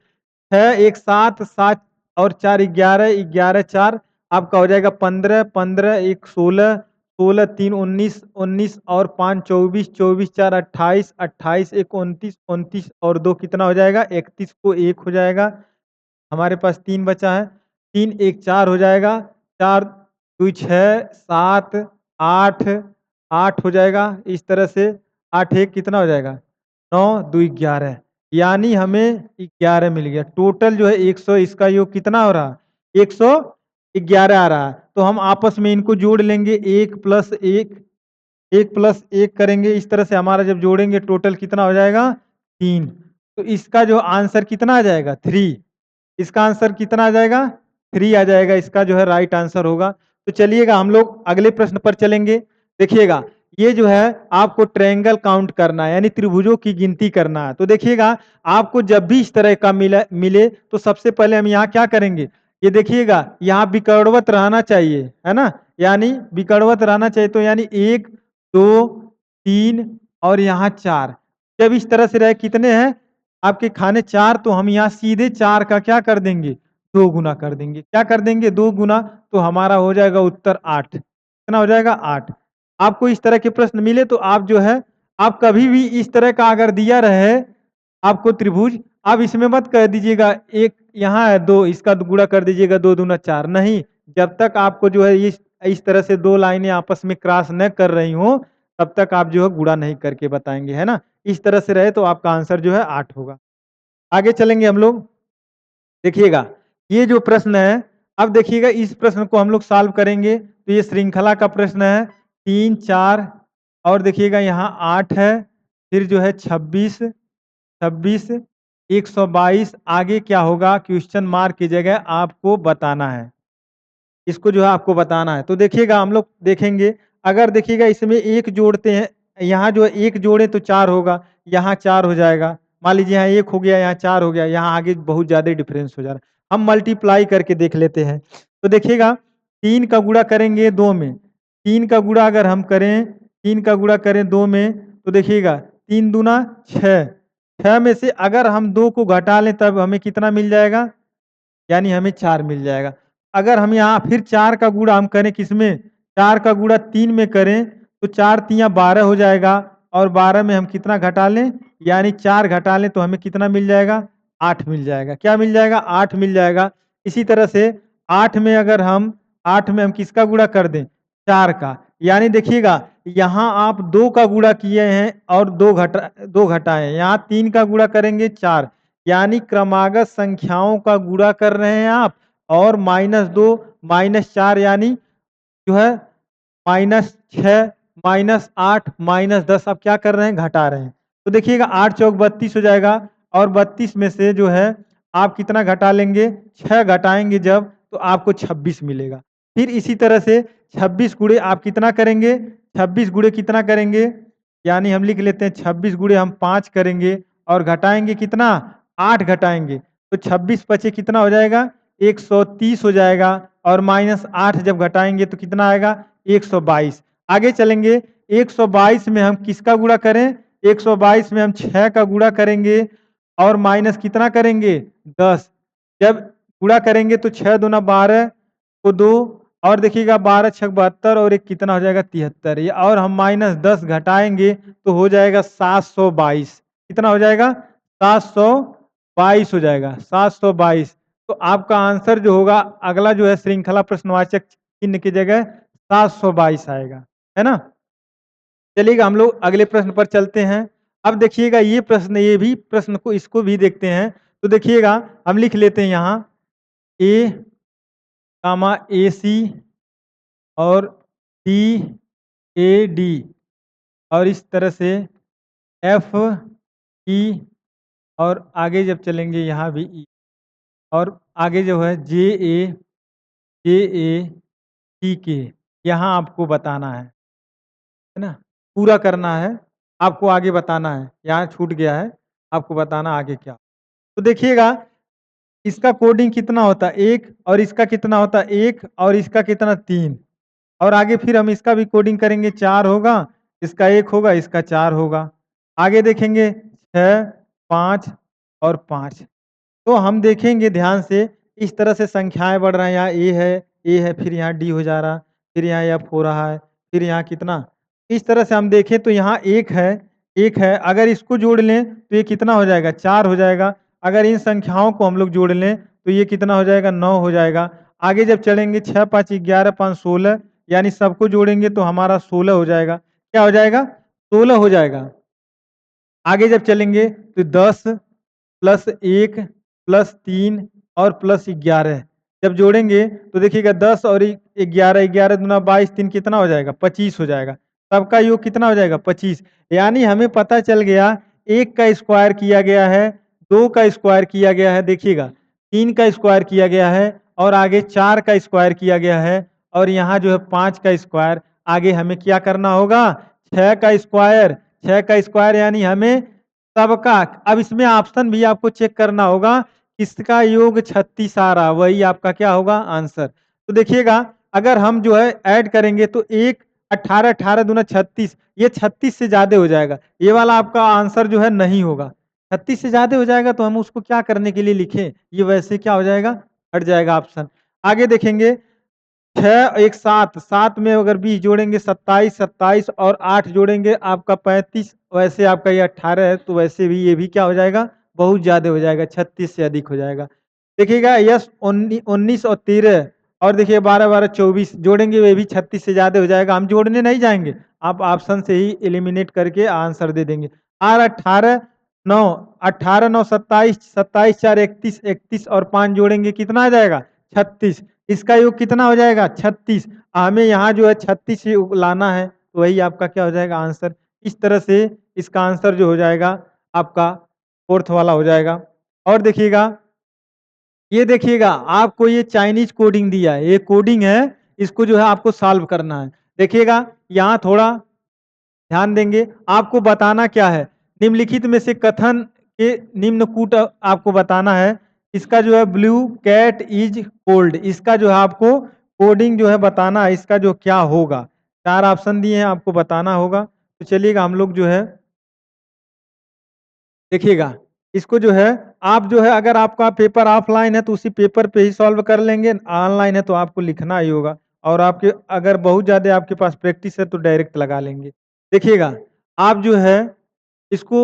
6 1 7 7 और 4 11 11 4 आपका हो जाएगा 15 15 1 16 16 3 19 19 और 5 24 24 4 28 28 1 29 29 और 2 कितना हो जाएगा? 31 को 1 हो जाएगा। हमारे पास 3 बचा है, 3 1 4 हो जाएगा, 4 2 6 7 8 8 हो जाएगा। इस तरह से 8 1 कितना हो जाएगा? 9 2 11, यानी हमें 11 मिल गया। टोटल जो है 100, इसका योग कितना हो रहा? 111 आ रहा है। तो हम आपस में इनको जोड़ लेंगे, 1 प्लस 1 1 प्लस 1 करेंगे। इस तरह से हमारा जब जोड़ेंगे टोटल कितना हो जाएगा? 3। तो इसका जो आंसर कितना आ जाएगा? 3। इसका आंसर कितना आ जाएगा? 3 आ जाएगा। इसका जो है राइट आंसर होगा। तो चलिएगा हम लोग अगले प्रश्न पर चलेंगे। देखिएगा ये जो है आपको ट्रायंगल काउंट करना है, यानी त्रिभुजों की गिनती करना है। तो देखिएगा आपको जब भी इस तरह का मिले तो सबसे पहले हम यहाँ क्या करेंगे? ये देखिएगा यहाँ विकर्णवत रहना चाहिए, है ना? यानी विकर्णवत रहना चाहिए, तो यानी 1 2 3 और यहाँ 4। जब इस तरह से रहे कितने हैं आपके खाने? 4, तो हम यहाँ सीधे 4 का क्या कर देंगे? 2 गुना कर देंगे। क्या कर देंगे? 2 गुना, तो हमारा हो जाएगा उत्तर 8। कितना हो जाएगा? 8। आपको इस तरह के प्रश्न मिले तो आप जो है, आप कभी भी इस तरह का अगर दिया रहे आपको त्रिभुज, आप इसमें मत कह दीजिएगा 1 यहाँ है 2, इसका गुणा कर दीजिएगा 2 दूना 4, नहीं। जब तक आपको जो है इस तरह से 2 लाइनें आपस में क्रॉस न कर रही हों, तब तक आप जो है गुणा नहीं करके बताएंगे, है ना? इस तरह से रहे तो आपका आंसर जो है 8 होगा। आगे चलेंगे हम लोग। देखिएगा ये जो प्रश्न है, अब देखिएगा इस प्रश्न को हम लोग सॉल्व करेंगे। तो ये श्रृंखला का प्रश्न है, 3 4 और देखिएगा यहाँ 8 है, फिर जो है 26 26 122, आगे क्या होगा? क्वेश्चन मार्क की जगह आपको बताना है। इसको जो है आपको बताना है। तो देखिएगा हम लोग देखेंगे, अगर देखिएगा इसमें 1 जोड़ते हैं, यहाँ जो है 1 जोड़े तो 4 होगा, यहाँ 4 हो जाएगा। मान लीजिए यहाँ 1 हो गया, यहाँ 4 हो गया, यहाँ आगे बहुत ज़्यादा डिफरेंस हो जा रहा है। हम मल्टीप्लाई करके देख लेते हैं। तो देखिएगा 3 का गुणा करेंगे 2 में, 3 का गुणा अगर हम करें, 3 का गुणा करें 2 में, तो देखिएगा 3 दूना 6, 6 में से अगर हम 2 को घटा लें तब हमें कितना मिल जाएगा? यानी हमें 4 मिल जाएगा। अगर हम यहाँ फिर 4 का गुणा हम करें किसमें? 4 का गुणा 3 में करें तो 4 तियाँ 12 हो जाएगा और 12 में हम कितना घटा लें? यानी 4 घटा लें तो हमें कितना मिल जाएगा? 8 मिल जाएगा। क्या मिल जाएगा? 8 मिल जाएगा। इसी तरह से 8 में अगर हम 8 में हम किसका गुणा कर दें? 4 का। यानी देखिएगा यहाँ आप 2 का गुणा किए हैं और 2 घटाए, यहाँ 3 का गुणा करेंगे 4, यानी क्रमागत संख्याओं का गुणा कर रहे हैं आप और -2, -4 यानी जो है -6, -8, -10 अब क्या कर रहे हैं? घटा रहे हैं। तो देखिएगा 8 चौक 32 हो जाएगा और 32 में से जो है आप कितना घटा लेंगे? 6 घटाएँगे जब तो आपको 26 मिलेगा। फिर इसी तरह से 26 गुणे आप कितना करेंगे? 26 गुणे कितना करेंगे? यानी हम लिख लेते हैं 26 गुणे हम 5 करेंगे और घटाएँगे कितना? 8 घटाएँगे। तो 26 पचे कितना हो जाएगा? 130 हो जाएगा और -8 जब घटाएँगे तो कितना आएगा? 122। आगे चलेंगे 122 में हम किसका गुणा करें? 122 में हम 6 का गुणा करेंगे और माइनस कितना करेंगे? 10। जब गुणा करेंगे तो 6 दूना 12 को 2 और देखिएगा 12 छक 72 और एक कितना हो जाएगा? 73 ये और हम -10 घटाएँगे तो हो जाएगा 722। कितना हो जाएगा? 722 हो जाएगा, 722। तो आपका आंसर जो होगा अगला जो है श्रृंखला प्रश्नवाचक चिन्ह की जगह 722 आएगा, है ना? चलिएगा हम लोग अगले प्रश्न पर चलते हैं। अब देखिएगा ये भी प्रश्न को इसको भी देखते हैं। तो देखिएगा हम लिख लेते हैं यहाँ ए, AC और CAD और इस तरह से FE और आगे जब चलेंगे यहाँ भी E और आगे जो है JA, यहाँ आपको बताना है ना? पूरा करना है, आपको आगे बताना है, यहाँ छूट गया है, आपको बताना आगे क्या। तो देखिएगा इसका कोडिंग कितना होता है 1 और इसका कितना होता है 1 और इसका कितना 3 और आगे फिर हम इसका भी कोडिंग करेंगे 4 होगा, इसका 1 होगा, इसका 4 होगा। आगे देखेंगे 6, 5 और 5। तो हम देखेंगे ध्यान से इस तरह से संख्याएँ बढ़ रहा है, यहाँ ए है, फिर यहाँ डी हो जा रहा है, फिर यहाँ एफ हो रहा है, फिर यहाँ कितना? इस तरह से हम देखें तो यहाँ 1 है, अगर इसको जोड़ लें तो ये कितना हो जाएगा? 4 हो जाएगा। अगर इन संख्याओं को हम लोग जोड़ लें तो ये कितना हो जाएगा? 9 हो जाएगा। आगे जब चलेंगे 6, 5, 11, 5, 16 यानी सबको जोड़ेंगे तो हमारा 16 हो जाएगा। क्या हो जाएगा? 16 हो जाएगा। आगे जब चलेंगे तो 10 प्लस 1 प्लस 3 और प्लस 11 जब जोड़ेंगे तो देखिएगा 10 और 11, 11 दूना 22, 3 कितना हो जाएगा? 25 हो जाएगा। सबका योग कितना हो जाएगा? 25। यानी हमें पता चल गया 1 का स्क्वायर किया गया है, 2 का स्क्वायर किया गया है, देखिएगा 3 का स्क्वायर किया गया है और आगे 4 का स्क्वायर किया गया है और यहाँ जो है 5 का स्क्वायर। आगे हमें क्या करना होगा? 6 का स्क्वायर, 6 का स्क्वायर यानी हमें सबका अब इसमें ऑप्शन भी आपको चेक करना होगा, किसका योग 36 आ रहा, वही आपका क्या होगा? आंसर। तो देखिएगा अगर हम जो है ऐड करेंगे तो 1 18 18 दूना 36 ये 36 से ज़्यादा हो जाएगा। ये वाला आपका आंसर जो है नहीं होगा। 36 से ज़्यादा हो जाएगा तो हम उसको क्या करने के लिए लिखें? ये वैसे क्या हो जाएगा? हट जाएगा ऑप्शन। आगे देखेंगे 6 एक 7, 7 में अगर 20 जोड़ेंगे 27, 27 और 8 जोड़ेंगे आपका 35 वैसे आपका ये 18 है तो वैसे भी ये भी क्या हो जाएगा? बहुत ज़्यादा हो जाएगा, 36 से अधिक हो जाएगा। देखिएगा यस 19 और 13 और देखिए 12, 12, 24 जोड़ेंगे वे भी 36 से ज़्यादा हो जाएगा। हम जोड़ने नहीं जाएँगे, आप ऑप्शन से ही एलिमिनेट करके आंसर दे देंगे। और 18, 9 18, 9 27, 27 4 31, 31 और 5 जोड़ेंगे कितना आ जाएगा? 36। इसका योग कितना हो जाएगा? 36। हमें यहाँ जो है 36 ही लाना है, तो वही आपका क्या हो जाएगा? आंसर। इस तरह से इसका आंसर जो हो जाएगा आपका 4th वाला हो जाएगा। और देखिएगा ये देखिएगा आपको ये चाइनीज़ कोडिंग दिया है, ये कोडिंग है, इसको जो है आपको सॉल्व करना है। देखिएगा यहाँ थोड़ा ध्यान देंगे, आपको बताना क्या है? निम्नलिखित में से कथन के निम्न कूट आपको बताना है। इसका जो है ब्लू कैट इज़ कोल्ड इसका जो है आपको कोडिंग जो है बताना है, इसका जो क्या होगा? 4 ऑप्शन दिए हैं, आपको बताना होगा। तो चलिएगा हम लोग जो है देखिएगा, इसको जो है आप जो है अगर आपका पेपर ऑफलाइन है तो उसी पेपर पे ही सॉल्व कर लेंगे, ऑनलाइन है तो आपको लिखना ही होगा और आपके अगर बहुत ज़्यादा आपके पास प्रैक्टिस है तो डायरेक्ट लगा लेंगे। देखिएगा, आप जो है इसको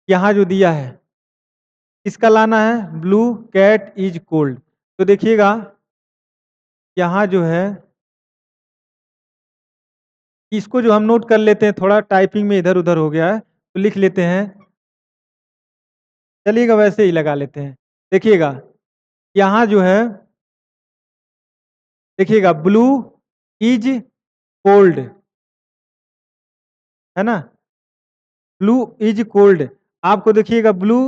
यहाँ जो दिया है, किसका लाना है? Blue cat is cold. तो देखिएगा, यहाँ जो है इसको जो हम नोट कर लेते हैं, थोड़ा टाइपिंग में इधर-उधर हो गया है, तो लिख लेते हैं चलिएगा वैसे ही लगा लेते हैं। देखिएगा, यहाँ जो है देखिएगा ब्लू इज़ कोल्ड, है ना? Blue is cold. आपको देखिएगा ब्लू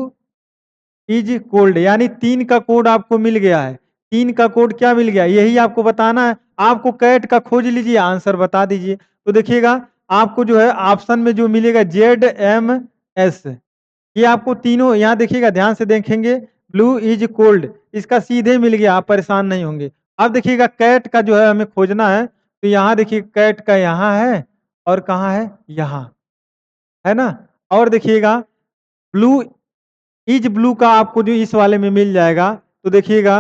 इज कोल्ड यानी 3 का कोड आपको मिल गया है। 3 का कोड क्या मिल गया? यही आपको बताना है। आपको कैट का खोज लीजिए, आंसर बता दीजिए। तो देखिएगा आपको जो है ऑप्शन में जो मिलेगा ZMS, ये आपको तीनों यहाँ देखिएगा, ध्यान से देखेंगे, ब्लू इज कोल्ड इसका सीधे मिल गया, आप परेशान नहीं होंगे। अब देखिएगा कैट का जो है हमें खोजना है, तो यहाँ देखिए कैट का यहाँ है और कहाँ है? यहाँ, है ना? और देखिएगा ब्लू इज ब्लू का आपको जो इस वाले में मिल जाएगा, तो देखिएगा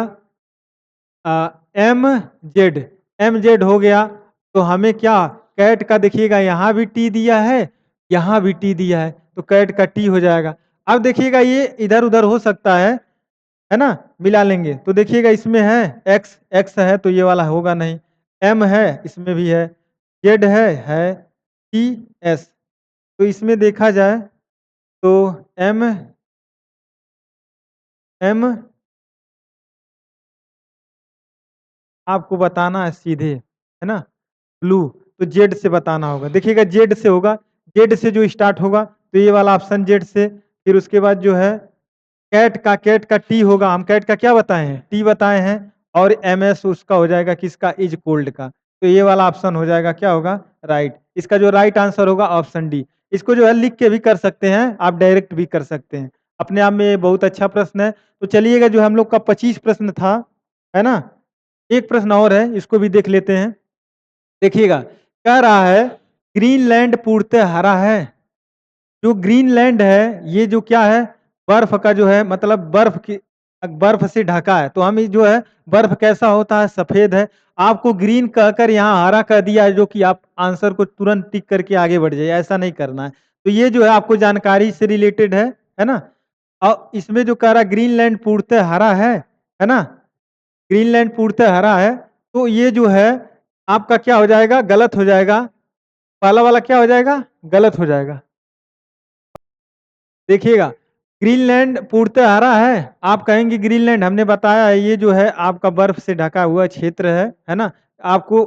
एम जेड हो गया। तो हमें क्या कैट का देखिएगा यहाँ भी टी दिया है, यहाँ भी टी दिया है, तो कैट का टी हो जाएगा। अब देखिएगा ये इधर उधर हो सकता है ना? मिला लेंगे तो देखिएगा इसमें है एक्स, एक्स है तो ये वाला होगा नहीं, एम है इसमें भी है, जेड है टी एस। तो इसमें देखा जाए तो एम एम आपको बताना है सीधे, है ना? ब्लू, तो जेड से बताना होगा। देखिएगा जेड से होगा, जेड से जो स्टार्ट होगा तो ये वाला ऑप्शन जेड से। फिर उसके बाद जो है कैट का टी होगा, हम कैट का क्या बताए हैं? टी बताए हैं। और एमएस उसका हो जाएगा किसका? इज कोल्ड का। तो ये वाला ऑप्शन हो जाएगा, क्या होगा? राइट। इसका जो राइट आंसर होगा ऑप्शन डी। इसको जो है लिख के भी कर सकते हैं, आप डायरेक्ट भी कर सकते हैं। अपने आप में ये बहुत अच्छा प्रश्न है। तो चलिएगा जो हम लोग का 25 प्रश्न था, है ना? एक प्रश्न और है, इसको भी देख लेते हैं। देखिएगा कह रहा है ग्रीनलैंड पूर्णतः हरा है। जो ग्रीनलैंड है ये जो क्या है? बर्फ का जो है, मतलब बर्फ से ढका है। तो हम जो है बर्फ कैसा होता है? सफेद है। आपको ग्रीन कहकर यहाँ हरा कह दिया है, जो कि आप आंसर को तुरंत टिक करके आगे बढ़ जाइए, ऐसा नहीं करना है। तो ये जो है आपको जानकारी से रिलेटेड है ना? और इसमें जो कह रहा है ग्रीनलैंड पूर्णतः हरा है ना? ग्रीनलैंड पूर्णतः हरा है, तो ये जो है आपका क्या हो जाएगा? गलत हो जाएगा। पहला वाला क्या हो जाएगा? गलत हो जाएगा। देखिएगा ग्रीनलैंड पूर्णतः हरा है, आप कहेंगे ग्रीनलैंड हमने बताया है ये जो है आपका बर्फ से ढका हुआ क्षेत्र है ना? आपको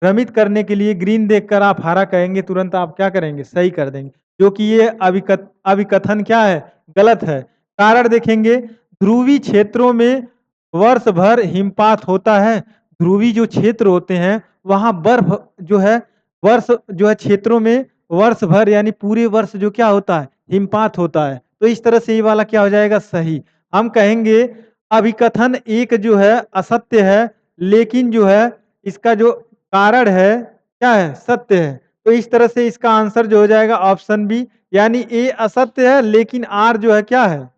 भ्रमित करने के लिए ग्रीन देखकर आप हरा कहेंगे, तुरंत आप क्या करेंगे? सही कर देंगे, जो कि ये अभिकथन क्या है? गलत है। कारण देखेंगे, ध्रुवी क्षेत्रों में वर्ष भर हिमपात होता है। ध्रुवी जो क्षेत्र होते हैं वहां बर्फ जो है, वर्ष जो है क्षेत्रों में वर्ष भर यानी पूरे वर्ष जो क्या होता है? हिमपात होता है। तो इस तरह से ये वाला क्या हो जाएगा? सही। हम कहेंगे अभिकथन एक जो है असत्य है, लेकिन जो है इसका जो कारण है क्या है? सत्य है। तो इस तरह से इसका आंसर जो हो जाएगा ऑप्शन बी, यानी ए असत्य है लेकिन आर जो है क्या है?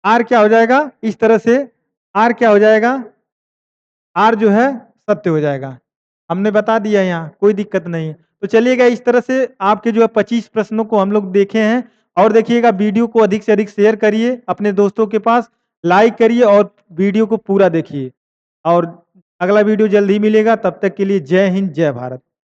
आर क्या हो जाएगा? इस तरह से आर क्या हो जाएगा? आर जो है सत्य हो जाएगा। हमने बता दिया यहाँ, कोई दिक्कत नहीं है। तो चलिएगा इस तरह से आपके जो है 25 प्रश्नों को हम लोग देखे हैं। और देखिएगा वीडियो को अधिक से अधिक शेयर करिए अपने दोस्तों के पास, लाइक करिए और वीडियो को पूरा देखिए। और अगला वीडियो जल्द ही मिलेगा, तब तक के लिए जय हिंद, जय भारत।